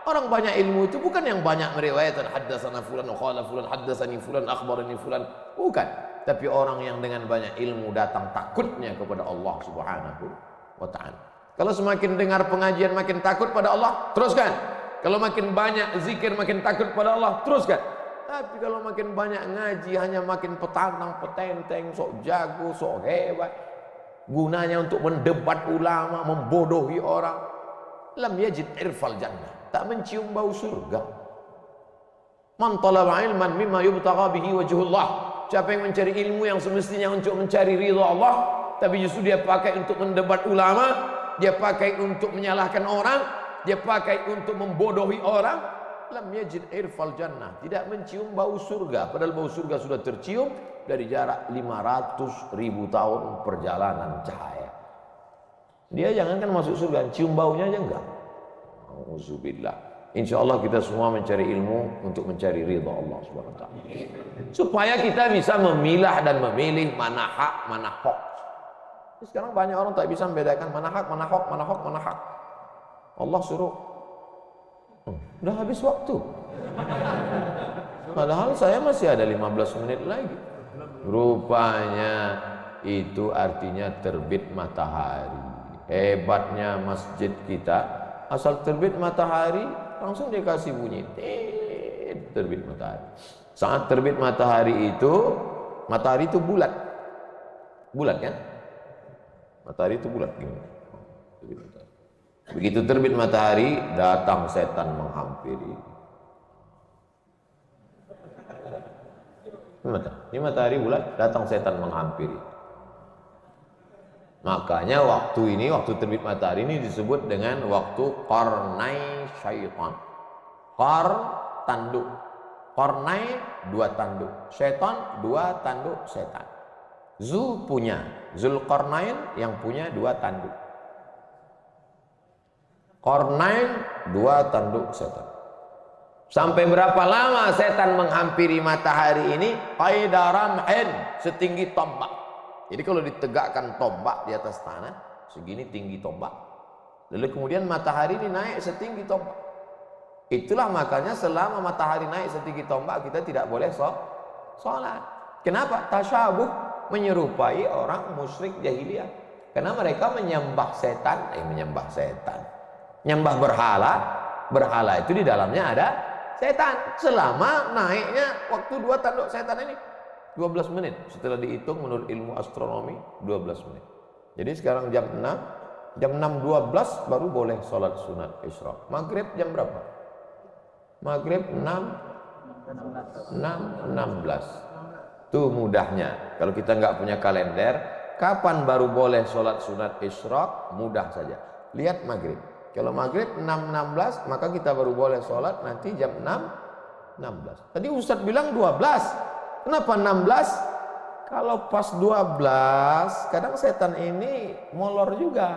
A: Orang banyak ilmu itu bukan yang banyak meriwayatkan haddatsana fulan wa qala fulan haddatsani fulan akhbarani fulan, bukan. Tapi orang yang dengan banyak ilmu datang takutnya kepada Allah Subhanahu wa taala. Kalau semakin dengar pengajian makin takut pada Allah, teruskan. Kalau makin banyak zikir makin takut pada Allah, teruskan. Tapi kalau makin banyak ngaji hanya makin petantang, petenteng, sok jago, sok hebat. Gunanya untuk mendebat ulama, membodohi orang. Lam yajid irfal jannah, tak mencium bau surga. Man talaba ilman mimma yubtagha bihi wajhullah. Siapa yang mencari ilmu yang semestinya untuk mencari ridha Allah, tapi justru dia pakai untuk mendebat ulama, dia pakai untuk menyalahkan orang, dia pakai untuk membodohi orang, lam yajid irfal jannah, tidak mencium bau surga. Padahal bau surga sudah tercium dari jarak 500.000 tahun perjalanan cahaya. Dia jangankan masuk surga, cium baunya aja enggak. Auzubillah. Insyaallah kita semua mencari ilmu untuk mencari ridha Allah Subhanahu wa taala. Supaya kita bisa memilah dan memilih mana hak, mana hoax. Sekarang banyak orang tak bisa membedakan mana hak, mana hoax, mana hak, mana hak. Allah suruh Udah habis waktu. Padahal saya masih ada 15 menit lagi. Rupanya itu artinya terbit matahari. Hebatnya masjid kita, asal terbit matahari langsung dikasih bunyi terbit matahari. Saat terbit matahari itu bulat. Bulat kan? Matahari itu bulat gini. Begitu terbit matahari, datang setan menghampiri. Ini matahari bulat, datang setan menghampiri. Makanya waktu terbit matahari ini disebut dengan waktu qarnai syaitan. Qar tanduk, qarnai dua tanduk, syaitan dua tanduk setan. Zu punya, Zulqarnain yang punya dua tanduk. Qarnain dua tanduk setan. Sampai berapa lama setan menghampiri matahari ini? Qaidaramhin, setinggi tombak. Jadi kalau ditegakkan tombak di atas tanah, segini tinggi tombak. Lalu kemudian matahari ini naik setinggi tombak. Itulah makanya selama matahari naik setinggi tombak, kita tidak boleh sholat. Kenapa? Tasyabuh, menyerupai orang musyrik jahiliyah. Karena mereka menyembah setan. Menyembah berhala. Berhala itu di dalamnya ada setan. Selama naiknya waktu dua tanduk setan ini 12 menit. Setelah dihitung menurut ilmu astronomi 12 menit. Jadi sekarang jam 6, jam 6.12 baru boleh sholat sunat isyraq. Maghrib jam berapa? Maghrib 6.16. Tuh mudahnya. Kalau kita nggak punya kalender, kapan baru boleh sholat sunat isyraq? Mudah saja. Lihat maghrib. Kalau maghrib 6.16, maka kita baru boleh sholat nanti jam 6.16. Tadi Ustadz bilang 12. Kenapa 16? Kalau pas 12, kadang setan ini molor juga.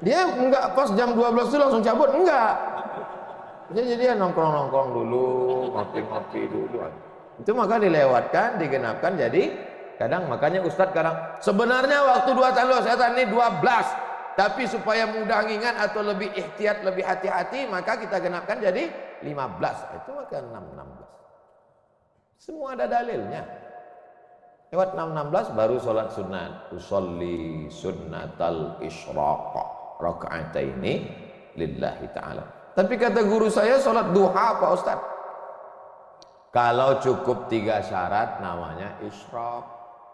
A: Dia enggak pas jam 12 itu langsung cabut, enggak. Jadi dia nongkrong-nongkrong dulu, ngopi-ngopi dulu. Itu maka dilewatkan, digenapkan. Jadi kadang makanya Ustadz kadang sebenarnya waktu dua tanduk setan ini 12. Tapi supaya mudah ingat atau lebih ihtiyat, lebih hati-hati, maka kita genapkan jadi 15. Itu maka 6.16. Semua ada dalilnya. Lewat 6.16 baru sholat sunat. Usolli sunnatal isyraq raka'ataini lillahi ta'ala. Tapi kata guru saya sholat duha Pak Ustaz. Kalau cukup 3 syarat namanya isyraq.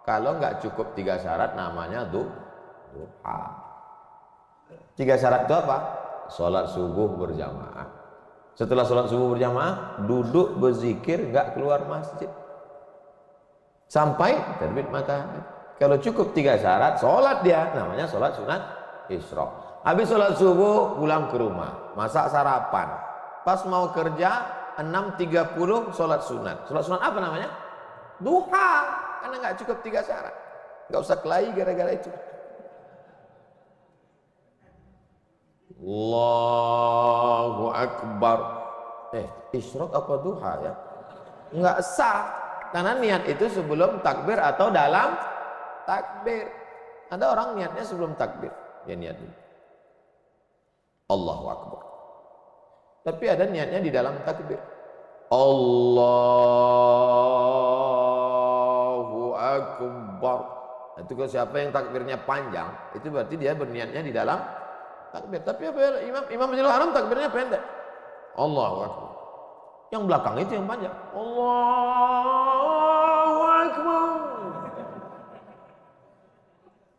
A: Kalau nggak cukup 3 syarat namanya duha. 3 syarat itu apa? Sholat subuh berjamaah. Setelah sholat subuh berjamaah, duduk berzikir, nggak keluar masjid sampai terbit matahari. Kalau cukup 3 syarat, sholat dia, namanya sholat sunat isyraq. Habis sholat subuh, pulang ke rumah, masak sarapan. Pas mau kerja, 6.30 sholat sunat. Sholat sunat apa namanya? Duha. Karena nggak cukup 3 syarat. Nggak usah kelahi gara-gara itu. Allahu Akbar. Isyraq apa duha ya? Nggak sah. Karena niat itu sebelum takbir atau dalam takbir. Ada orang niatnya sebelum takbir. Ya niat ini. Allahu Akbar. Tapi ada niatnya di dalam takbir. Allahu Akbar. Itu kalau siapa yang takbirnya panjang, itu berarti dia berniatnya di dalam takbir. Tapi apa ya, Imam Masjidil Haram takbirnya pendek. Allahu Akbar. Yang belakang itu yang panjang. Allahu Akbar.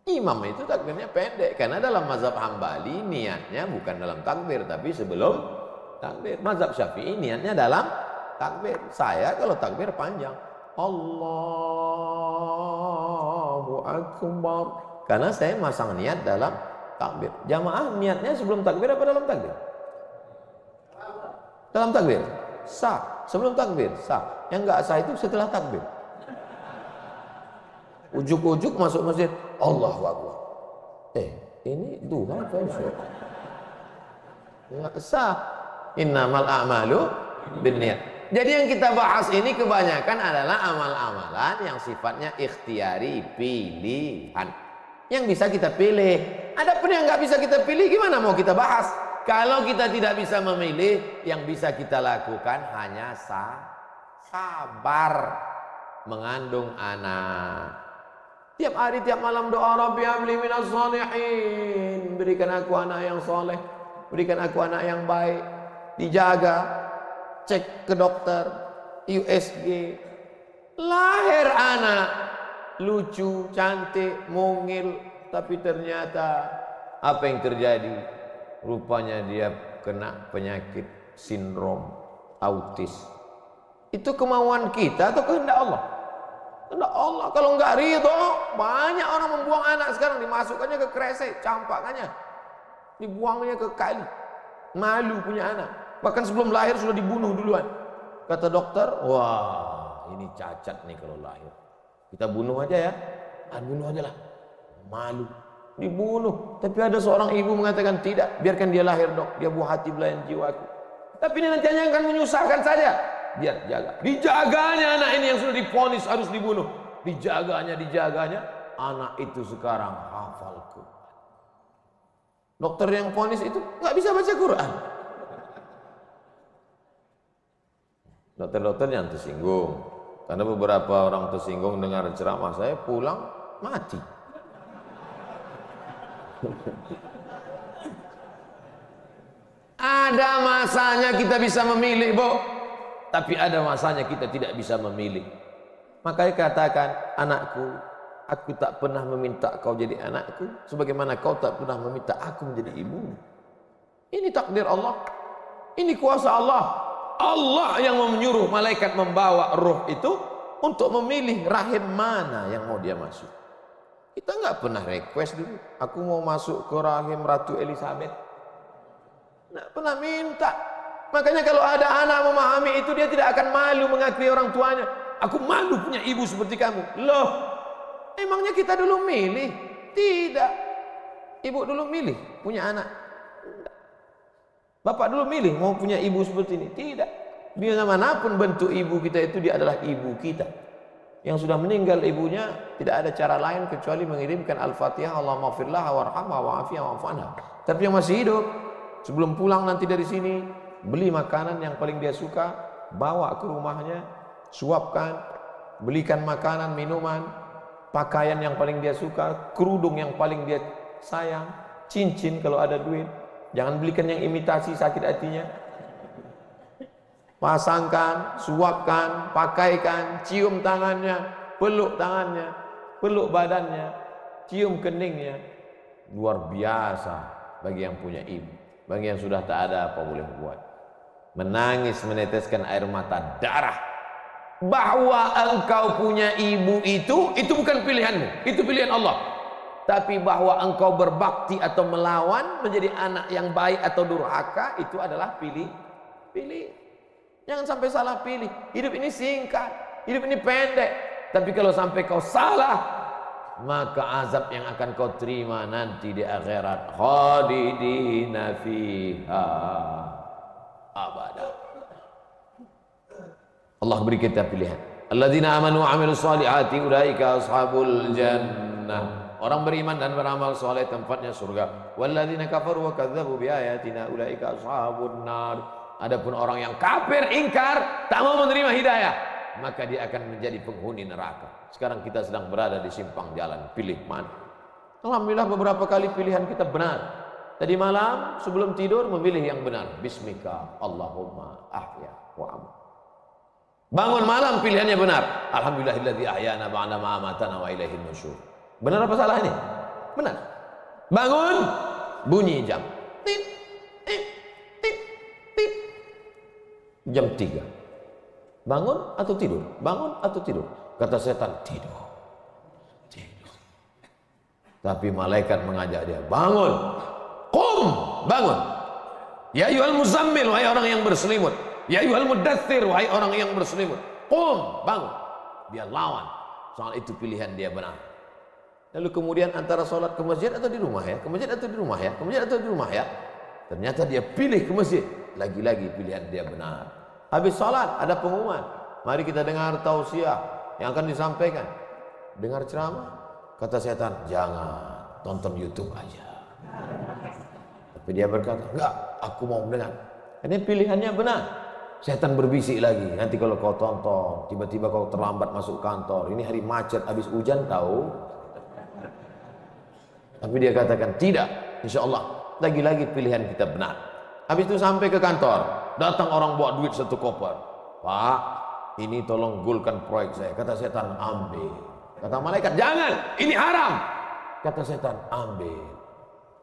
A: Imam itu takbirnya pendek karena dalam mazhab Hambali niatnya bukan dalam takbir tapi sebelum takbir. Mazhab Syafi'i niatnya dalam takbir. Saya kalau takbir panjang. Allahu Akbar. Karena saya masang niat dalam takbir. Jamaah niatnya sebelum takbir apa dalam takbir? Dalam takbir. Sah. Sebelum takbir sah. Yang enggak sah itu setelah takbir. Ujuk-ujuk masuk masjid, Allahu Akbar. Ini duha apa sih? Enggak sah. Innamal a'malu binniyat. Jadi yang kita bahas ini kebanyakan adalah amal-amalan yang sifatnya ikhtiari, pilihan. Yang bisa kita pilih. Adapun yang nggak bisa kita pilih, gimana mau kita bahas? Kalau kita tidak bisa memilih, yang bisa kita lakukan hanya sabar mengandung anak. Tiap hari, tiap malam doa, Rabbi habli minas sholihin, berikan aku anak yang soleh, berikan aku anak yang baik. Dijaga, cek ke dokter, USG, lahir anak lucu, cantik, mungil, tapi ternyata apa yang terjadi? Rupanya dia kena penyakit sindrom autis. Itu kemauan kita atau kehendak Allah? Kehendak Allah. Kalau nggak ridho, banyak orang membuang anak sekarang, dimasukkannya ke kresek, campakannya, dibuangnya ke kali. Malu punya anak. Bahkan sebelum lahir sudah dibunuh duluan. Kata dokter, wah ini cacat nih kalau lahir. Kita bunuh aja ya. Bunuh aja lah. Malu. Dibunuh. Tapi ada seorang ibu mengatakan tidak, biarkan dia lahir dok, dia buah hati belayan jiwaku. Tapi ini nanti hanya akan menyusahkan saja. Biar jaga. Dijaganya anak ini yang sudah divonis harus dibunuh. Dijaganya, anak itu sekarang hafal Quran. Dokter yang vonis itu nggak bisa baca Quran. Dokter-dokter yang tersinggung. Karena beberapa orang tersinggung dengar ceramah saya, pulang mati. Ada masanya kita bisa memilih, Bu. Tapi ada masanya kita tidak bisa memilih. Makanya katakan, anakku, aku tak pernah meminta kau jadi anakku, sebagaimana kau tak pernah meminta aku menjadi ibumu. Ini takdir Allah. Ini kuasa Allah. Allah yang menyuruh malaikat membawa ruh itu untuk memilih rahim mana yang mau dia masuk. Kita nggak pernah request dulu, aku mau masuk ke rahim Ratu Elizabeth. Nggak pernah minta. Makanya kalau ada anak memahami itu, dia tidak akan malu mengakui orang tuanya. Aku malu punya ibu seperti kamu. Loh, emangnya kita dulu milih? Tidak. Ibu dulu milih punya anak. Bapak dulu milih mau punya ibu seperti ini? Tidak. Biar manapun bentuk ibu kita itu, dia adalah ibu kita. Yang sudah meninggal ibunya, tidak ada cara lain kecuali mengirimkan Al-Fatihah, Allahumma firlah warhamha wa'afiyah wa'afanha. Tapi yang masih hidup, sebelum pulang nanti dari sini, beli makanan yang paling dia suka, bawa ke rumahnya, suapkan, belikan makanan, minuman, pakaian yang paling dia suka, kerudung yang paling dia sayang, cincin kalau ada duit. Jangan belikan yang imitasi, sakit hatinya. Pasangkan, suapkan, pakaikan, cium tangannya, peluk tangannya, peluk badannya, cium keningnya. Luar biasa bagi yang punya ibu. Bagi yang sudah tak ada, apa boleh buat? Menangis, meneteskan air mata darah. Bahwa engkau punya ibu itu bukan pilihanmu, itu pilihan Allah. Tapi bahwa engkau berbakti atau melawan, menjadi anak yang baik atau durhaka, itu adalah pilih. Jangan sampai salah pilih. Hidup ini singkat, hidup ini pendek. Tapi kalau sampai kau salah, maka azab yang akan kau terima nanti di akhirat, khalidina fiha abada. Allah beri kita pilihan. Alladzina amanu wa amilus solihati ulaika ashabul jannah. Orang beriman dan beramal soleh tempatnya surga. Walladzina kafaru wa kadzdzabu biayatina ulaika ashabun nar. Adapun orang yang kafir, ingkar, tak mau menerima hidayah, maka dia akan menjadi penghuni neraka. Sekarang kita sedang berada di simpang jalan, pilih mana? Alhamdulillah beberapa kali pilihan kita benar. Tadi malam sebelum tidur memilih yang benar. Bismika Allahumma ahya wa amut. Bangun malam pilihannya benar. Alhamdulillahilladzi ahyana ba'da ma amatana wa ilaihin nusyur. Benar apa salah ini? Benar. Bangun, bunyi jam. Tit. Jam 3. Bangun atau tidur? Bangun atau tidur? Kata setan, tidur. Tapi malaikat mengajak dia, bangun. Qum, bangun. Ya ayyuhal muzammil, wahai orang yang berselimut. Ya ayyuhal mudaththir, wahai orang yang berselimut. Qum, bangun. Dia lawan. Soal itu pilihan dia benar. Lalu kemudian antara sholat ke masjid atau di rumah ya? Ke masjid atau di rumah ya? Ke masjid atau di rumah ya? Ternyata dia pilih ke masjid. Lagi-lagi pilihan dia benar. Habis sholat ada pengumuman. Mari kita dengar tausiah yang akan disampaikan. Dengar ceramah. Kata setan, jangan, tonton YouTube aja. Tapi dia berkata, enggak, aku mau mendengar. Ini pilihannya benar. Setan berbisik lagi, nanti kalau kau tonton, tiba-tiba kau terlambat masuk kantor, ini hari macet, habis hujan tahu. Tapi dia katakan, tidak, insya Allah, lagi-lagi pilihan kita benar. Habis itu sampai ke kantor, datang orang bawa duit 1 koper. Pak, ini tolong gulkan proyek saya. Kata setan, ambil. Kata malaikat, jangan, ini haram. Kata setan, ambil.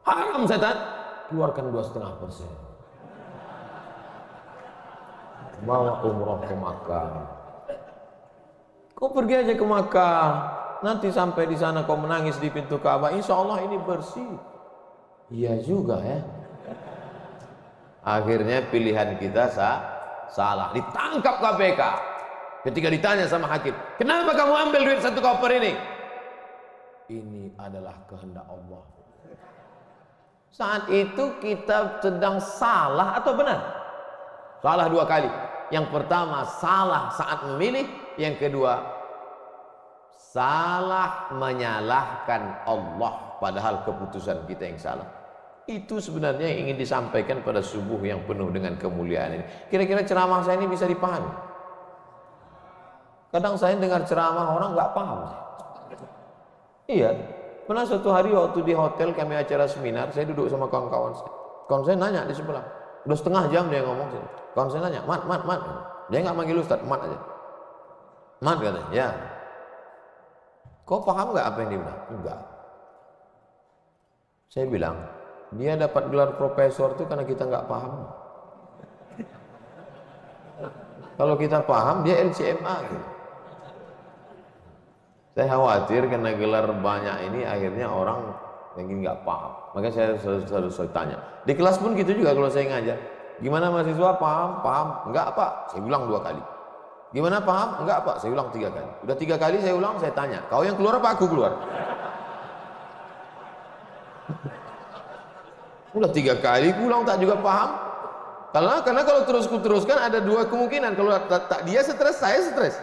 A: Haram setan, keluarkan 2,5%. Bawa umroh ke Makkah. Kau pergi aja ke Makkah, nanti sampai di sana kau menangis di pintu Ka'bah, insya Allah ini bersih. Iya juga ya. Akhirnya pilihan kita salah, ditangkap KPK. Ketika ditanya sama hakim, kenapa kamu ambil duit 1 koper ini? Ini adalah kehendak Allah. Saat itu kita sedang salah atau benar? Salah 2 kali. Yang pertama salah saat memilih, yang kedua salah menyalahkan Allah padahal keputusan kita yang salah. Itu sebenarnya yang ingin disampaikan pada subuh yang penuh dengan kemuliaan ini. Kira-kira ceramah saya ini bisa dipahami? Kadang saya dengar ceramah orang nggak paham. Iya, pernah suatu hari waktu di hotel kami acara seminar, saya duduk sama kawan-kawan saya. Kawan saya nanya di sebelah, udah setengah jam dia ngomong sini. Kawan saya nanya, mat. Dia nggak manggil Ustaz, mat aja. Mat katanya, ya. Kau paham nggak apa yang dia bilang? Enggak. Saya bilang, dia dapat gelar profesor itu karena kita nggak paham. Kalau kita paham, dia LCMA gitu. Saya khawatir karena gelar banyak ini akhirnya orang yang nggak paham. Maka saya selalu tanya. Di kelas pun gitu juga kalau saya ngajar. Gimana mahasiswa paham? Paham? Enggak Pak. Saya ulang 2 kali. Gimana paham? Enggak Pak. Saya ulang 3 kali. Udah 3 kali saya ulang, saya tanya. Kau yang keluar apa aku keluar? Udah 3 kali ulang tak juga paham. Karena kalau teruskan ada 2 kemungkinan. Kalau tak dia stres, saya stres.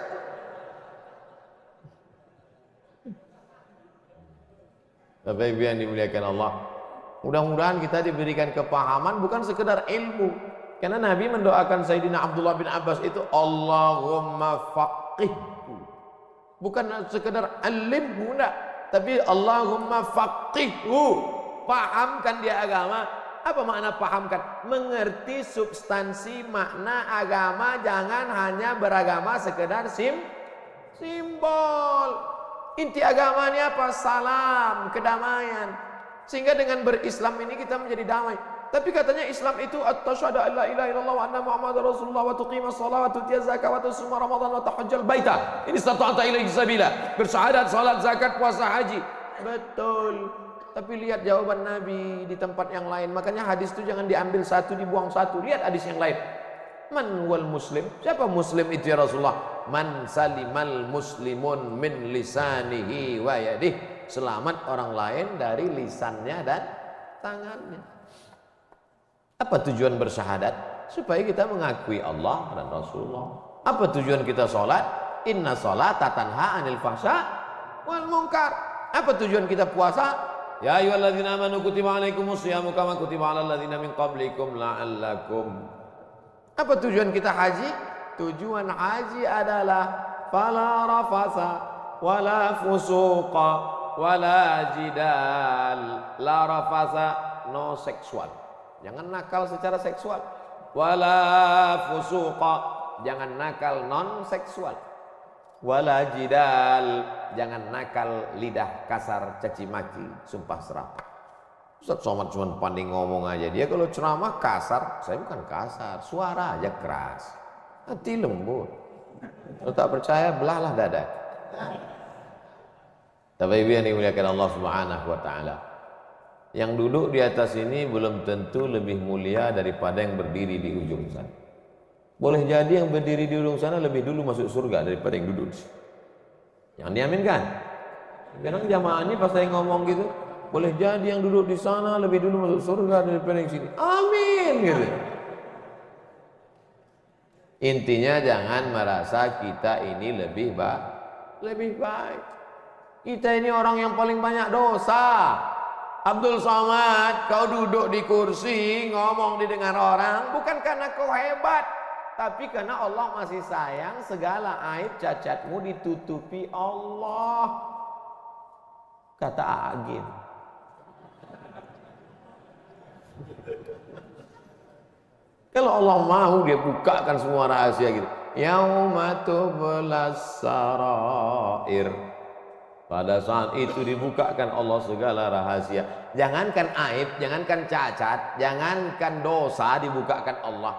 A: Bapak Ibu yang dimuliakan Allah, mudah-mudahan kita diberikan kepahaman bukan sekedar ilmu. Karena Nabi mendoakan Sayyidina Abdullah bin Abbas itu Allahumma faqihhu. Bukan sekedar alimhu, enggak, tapi Allahumma faqihhu. Pahamkan dia agama. Apa makna pahamkan? Mengerti substansi makna agama, jangan hanya beragama sekedar simbol. Inti agama ini apa? Salam, kedamaian. Sehingga dengan berislam ini kita menjadi damai. Tapi katanya Islam itu at-tasyhadu an la ilaha illallah wa anna muhammadar rasulullah wa tuqimas shalah wa tutiyaz zakat wa tusuma ramadan wa tahajjal baita. Ini stata'ata ilaihi sabila. Bersyahadat, salat, zakat, puasa, haji. Betul. Tapi lihat jawaban Nabi di tempat yang lain. Makanya hadis itu jangan diambil satu dibuang satu. Lihat hadis yang lain. Man wal muslim? Siapa muslim itu ya Rasulullah? Man salimal muslimun min lisanihi wa yadih. Selamat orang lain dari lisannya dan tangannya. Apa tujuan bersyahadat? Supaya kita mengakui Allah dan Rasulullah. Apa tujuan kita sholat? Inna sholata tanha anil fahsya wal munkar. Apa tujuan kita puasa? Ya ayyuhalladzina amanu kutiba alaikumus syiyamu kama kutiba alal ladzina min qablikum la'allakum. Apa tujuan kita haji? Tujuan haji adalah fala rafasa wala fusuqa wala jidal. La rafasa, no seksual. Jangan nakal secara seksual. Wala fusuqa, jangan nakal non seksual. Wala jidal, jangan nakal lidah kasar, caci maki, sumpah serapah. Ustaz Somad cuma pandai ngomong aja. Dia kalau ceramah kasar, saya bukan kasar, suara aja keras, hati lembut. Kalau tak percaya, belahlah dada. Bapak Ibu yang dimuliakan Allah Subhanahu wa taala. Yang duduk di atas ini belum tentu lebih mulia daripada yang berdiri di ujung sana. Boleh jadi yang berdiri di ujung sana lebih dulu masuk surga daripada yang duduk di sini. Yang diaminkan. Kadang jamaah ini pas saya ngomong gitu, boleh jadi yang duduk di sana lebih dulu masuk surga daripada yang sini. Amin gitu. Intinya jangan merasa kita ini lebih baik. Kita ini orang yang paling banyak dosa. Abdul Somad, kau duduk di kursi, ngomong didengar orang, bukan karena kau hebat, tapi karena Allah masih sayang, segala aib cacatmu ditutupi Allah. Kata Agin. Kalau Allah mau, dia bukakan semua rahasia gitu. Yauma tublas sarair. Pada saat itu dibukakan Allah segala rahasia. Jangankan aib, jangankan cacat, jangankan dosa, dibukakan Allah.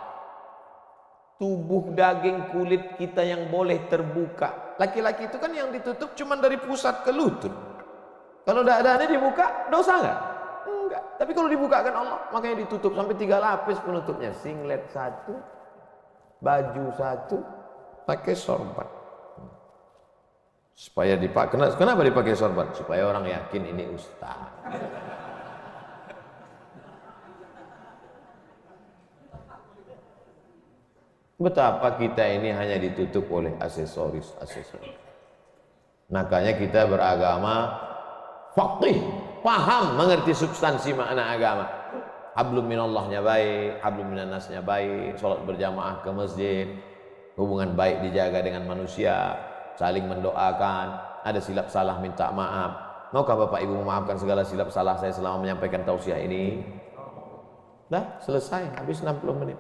A: Tubuh daging kulit kita yang boleh terbuka. Laki-laki itu kan yang ditutup cuma dari pusat ke lutut. Kalau dadanya dibuka, dosa nggak? Enggak. Tapi kalau dibukakan Allah, makanya ditutup sampai 3 lapis penutupnya. Singlet 1, baju 1, pakai sorban. Supaya dipakai. Kenapa dipakai sorban? Supaya orang yakin ini ustaz. Betapa kita ini hanya ditutup oleh aksesoris. Makanya kita beragama faqih, paham, mengerti substansi makna agama. Hablum minallahnya baik, hablum minannasnya baik, sholat berjamaah ke masjid, hubungan baik dijaga dengan manusia, saling mendoakan, ada silap salah minta maaf. Maukah Bapak Ibu memaafkan segala silap salah saya selama menyampaikan tausiah ini? Dah selesai, habis 60 menit.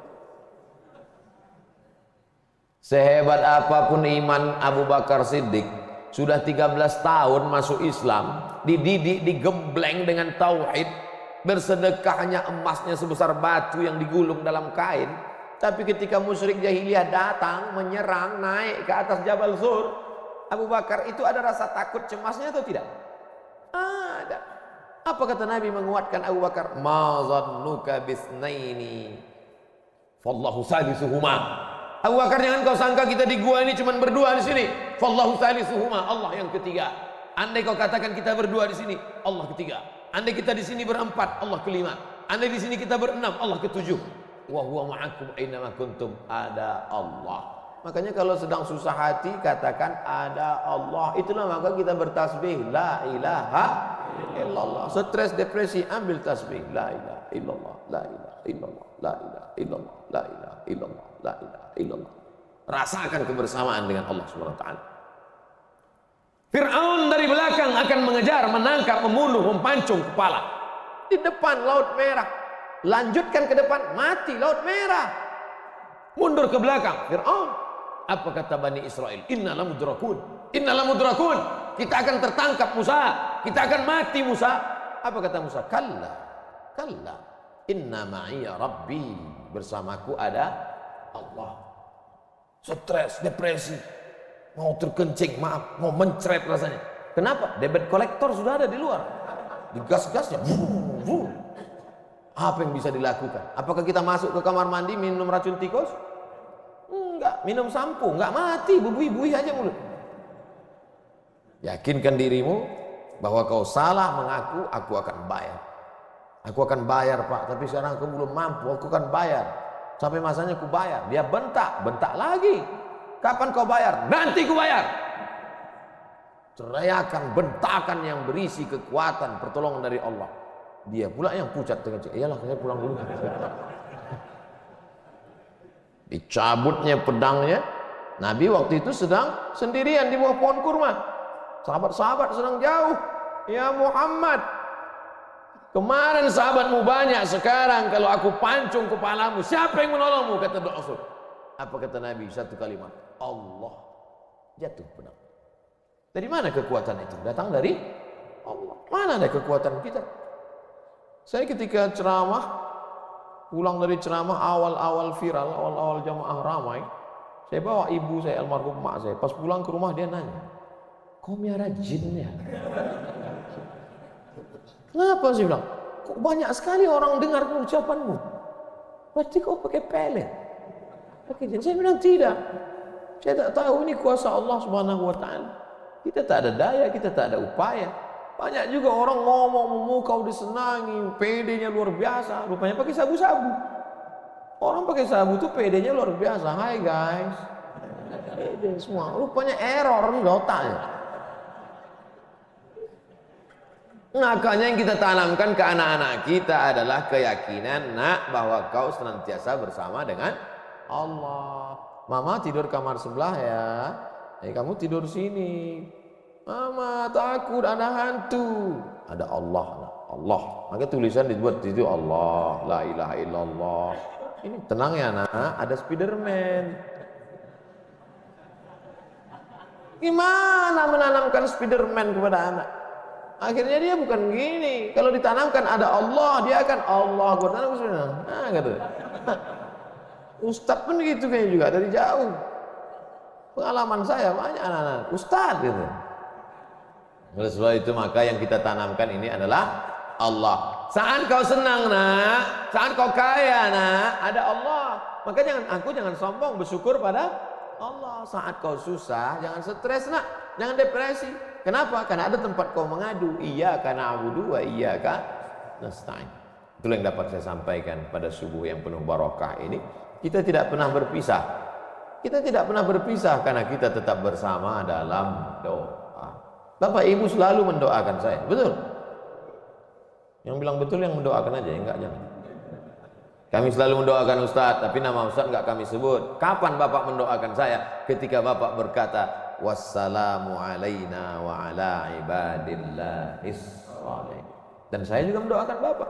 A: Sehebat apapun iman Abu Bakar Siddiq, sudah 13 tahun masuk Islam, dididik, digembleng dengan tauhid, bersedekahnya emasnya sebesar batu yang digulung dalam kain. Tapi ketika musyrik jahiliyah datang, menyerang, naik ke atas Jabal Zur, Abu Bakar itu ada rasa takut cemasnya atau tidak? Ada. Apa kata Nabi menguatkan Abu Bakar? Ma zannuka bisnaini fallahu salisuhuma. Abu Bakar, jangan kau sangka kita di gua ini cuma berdua di sini. Fallahu salisuhuma, Allah yang ketiga. Andai kau katakan kita berdua di sini, Allah ketiga. Andai kita di sini berempat, Allah kelima. Andai di sini kita berenam, Allah ketujuh. Wa huwa ma'akum aina ma kuntum, ada Allah. Makanya kalau sedang susah hati katakan ada Allah. Itulah maka kita bertasbih la ilaha illallah. Stres depresi ambil tasbih la ilaha illallah, la ilaha illallah, la ilaha illallah, la ilaha illallah, la ilaha illallah. Rasakan kebersamaan dengan Allah Subhanahu wa taala. Fir'aun dari belakang akan mengejar, menangkap, membunuh, mempancung kepala. Di depan Laut Merah. Lanjutkan ke depan, mati Laut Merah. Mundur ke belakang, Fir'aun. Apa kata Bani Israel? Innalah mudrakun. Innalah mudrakun. Kita akan tertangkap Musa. Kita akan mati Musa. Apa kata Musa? Kalla. Kalla. Inna ma'iya Rabbi. Bersamaku ada Allah. Stres, depresi. Mau terkencing, maaf. Mau mencret rasanya. Kenapa? Debit kolektor sudah ada di luar. Digas-gasnya. Apa yang bisa dilakukan? Apakah kita masuk ke kamar mandi minum racun tikus? Enggak. Minum sampo? Enggak, mati. Bubui-bui aja mulut. Yakinkan dirimu bahwa kau salah mengaku, aku akan bayar. Aku akan bayar, Pak. Tapi sekarang aku belum mampu, aku akan bayar. Sampai masanya aku bayar. Dia bentak, bentak lagi. Kapan kau bayar? Nanti ku bayar. Teriakan, bentakan yang berisi kekuatan, pertolongan dari Allah. Dia pula yang pucat dengan cek. Iyalah, saya pulang dulu. Dicabutnya pedangnya. Nabi waktu itu sedang sendirian di bawah pohon kurma. Sahabat-sahabat sedang jauh. Ya Muhammad, kemarin sahabatmu banyak, sekarang kalau aku pancung kepalamu, siapa yang menolongmu? Kata Rasul. Apa kata Nabi? Satu kalimat, Allah. Jatuh pedang. Dari mana kekuatan itu? Datang dari Allah. Mana ada kekuatan kita? Saya ketika ceramah, pulang dari ceramah awal-awal viral, awal-awal jamaah ramai, saya bawa ibu saya, almarhum mak saya. Pas pulang ke rumah dia nanya, kau miara jin ya? Kenapa sih bilang? Kok banyak sekali orang dengar ucapanmu? Berarti kau pakai pelet? Pakai jin? Saya bilang tidak. Saya tak tahu ini kuasa Allah Subhanahu wa taala. Kita tak ada daya, kita tak ada upaya. Banyak juga orang ngomong memukau disenangi, pedenya luar biasa. Rupanya pakai sabu-sabu. Orang pakai sabu tuh pedenya luar biasa. Hai guys, pede semua. Rupanya error nih otaknya. Makanya yang kita tanamkan ke anak-anak kita adalah keyakinan, nak, bahwa kau senantiasa bersama dengan Allah. Mama tidur kamar sebelah ya, kamu tidur sini. Mama takut ada hantu. Ada Allah, Allah. Maka tulisan dibuat itu Allah, la ilaha illallah. Ini tenang ya nak, ada Spiderman. Gimana menanamkan Spiderman kepada anak? Akhirnya dia bukan gini. Kalau ditanamkan ada Allah, dia akan Allah. Gua tanam gitu. Ustadz pun gitu kayaknya juga dari jauh. Pengalaman saya banyak anak-anak Ustadz gitu. Oleh sebab itu maka yang kita tanamkan ini adalah Allah. Saat kau senang nak, saat kau kaya nak, ada Allah. Maka jangan sombong, bersyukur pada Allah. Saat kau susah, jangan stres nak, jangan depresi. Kenapa? Karena ada tempat kau mengadu. Iyyaka na'budu wa iyyaka nasta'in. Itulah yang dapat saya sampaikan pada subuh yang penuh barakah ini. Kita tidak pernah berpisah. Kita tidak pernah berpisah karena kita tetap bersama dalam doa. Bapak Ibu selalu mendoakan saya, betul? Yang bilang betul yang mendoakan aja, enggak jangan. Kami selalu mendoakan Ustadz, tapi nama Ustadz enggak kami sebut. Kapan Bapak mendoakan saya? Ketika Bapak berkata, wassalamu alaina wa ala ibadillahis shalihin. Dan saya juga mendoakan Bapak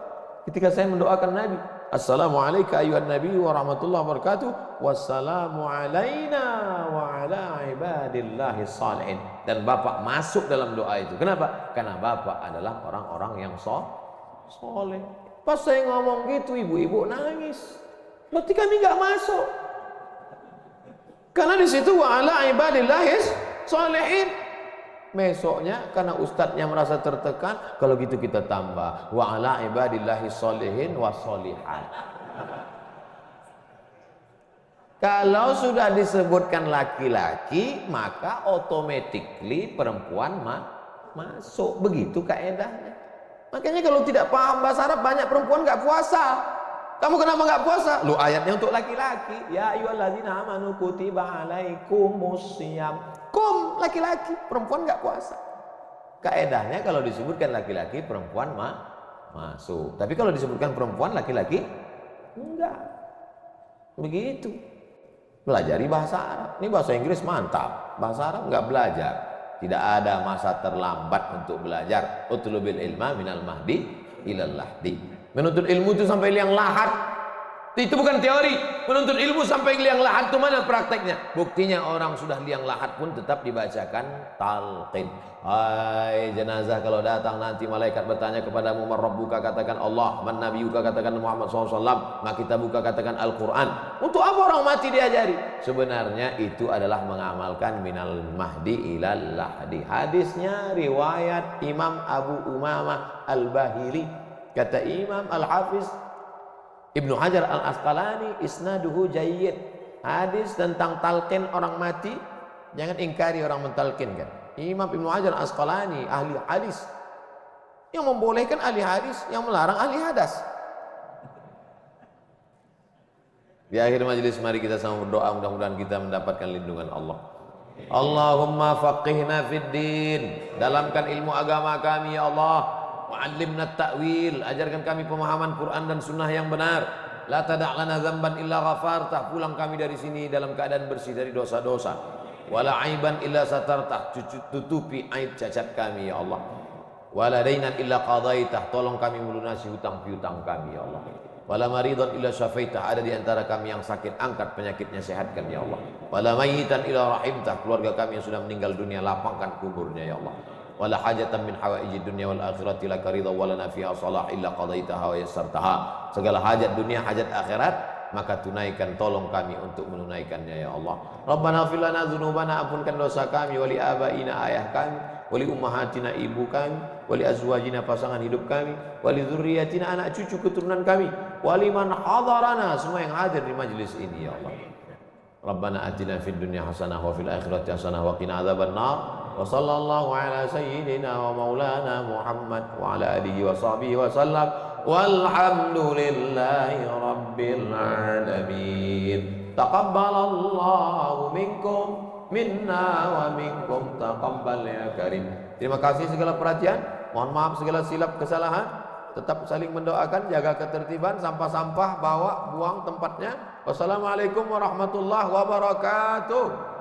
A: ketika saya mendoakan Nabi, assalamualaikum ayuhan nabi wa rahmatullahi wabarakatuh, wassalamu alaina wa ala ibadillahis shalihin. Dan Bapak masuk dalam doa itu. Kenapa? Karena Bapak adalah orang-orang yang soleh. Pas saya ngomong gitu, ibu-ibu nangis. Berarti kami nggak masuk. Karena di situ wa ala ibadillahis sholihin. Besoknya karena ustadznya merasa tertekan, kalau gitu kita tambah wa ala ibadillahis sholihin wa sholihat. Kalau sudah disebutkan laki-laki, maka automatically perempuan masuk. Begitu kaedahnya. Makanya kalau tidak paham bahasa Arab, banyak perempuan nggak puasa. Kamu kenapa nggak puasa? Lu ayatnya untuk laki-laki. Ya ayyuhalladzina amanu kutiba alaikumusiyam. Kum, laki-laki, perempuan nggak puasa. Kaedahnya kalau disebutkan laki-laki, perempuan masuk. Tapi kalau disebutkan perempuan, laki-laki enggak. Begitu. Belajari bahasa Arab. Ini bahasa Inggris mantap. Bahasa Arab nggak belajar. Tidak ada masa terlambat untuk belajar. Utlubil ilma minal mahdi ilal lahdi. Menuntut ilmu itu sampai liang lahat. Itu bukan teori. Menuntut ilmu sampai liang lahat itu mana prakteknya? Buktinya orang sudah liang lahat pun tetap dibacakan talqin. Hai jenazah, kalau datang nanti malaikat bertanya kepadamu, man rabbuka, katakan Allah, man nabiyuka, katakan Muhammad SAW, maka kita buka, katakan Al-Quran. Untuk apa orang mati diajari? Sebenarnya itu adalah mengamalkan minal mahdi ilal lahdi. Hadisnya riwayat Imam Abu Umamah Al-Bahili. Kata Imam Al-Hafiz Ibnu Hajar Al-Asqalani, isnaduhu jayyid. Hadis tentang talqin orang mati, jangan ingkari orang mentalkinkan. Imam Ibnu Hajar Al-Asqalani, ahli hadis, yang membolehkan ahli hadis, yang melarang ahli hadas. Di akhir majelis mari kita sama berdoa, mudah-mudahan kita mendapatkan lindungan Allah. Allahumma faqihna fid din, dalamkan ilmu agama kami ya Allah. Wa'allimna ta'wil, ajarkan kami pemahaman Quran dan sunnah yang benar. La tada' lana dzamban illa ghafartah, pulang kami dari sini dalam keadaan bersih dari dosa-dosa. Wala aiban illa satartah, tutupi aib cacat kami ya Allah. Wala dainan illa qadaitah, tolong kami melunasi hutang piutang kami ya Allah. Wala maridan illa syafaitah, ada di antara kami yang sakit, angkat penyakitnya, sehatkan ya Allah. Wala mayyitan illa rahimtah, keluarga kami yang sudah meninggal dunia, lapangkan kuburnya ya Allah. Wala hajatan min hawaijid dunya wal akhirati laka ridha walana fiha salah illa qadaitaha wa yassartaha. Segala hajat dunia, hajat akhirat, maka tunaikan, tolong kami untuk menunaikannya ya Allah. Rabbana fil lana dzunubana, ampunkan dosa kami, wali abaina, ayah kami, wali ummahatina, ibu kami, wali azwajina, pasangan hidup kami, wali dzurriyyatina, anak cucu keturunan kami, wali man hadarana, semua yang hadir di majelis ini ya Allah. Rabbana atina fid dunya hasanah wa fil akhirati hasanah wa qina adzabannar. Wa sallallahu ala sayyidina wa maulana Muhammad wa ala alihi wa sahbihi wa sallam. Walhamdulillahi rabbil alamin. Taqabbalallahu minkum minna wa minkum taqabbal ya karim. Terima kasih segala perhatian. mohon maaf segala silap kesalahan, tetap saling mendoakan, jaga ketertiban, sampah-sampah bawa buang tempatnya. Wassalamualaikum warahmatullahi wabarakatuh.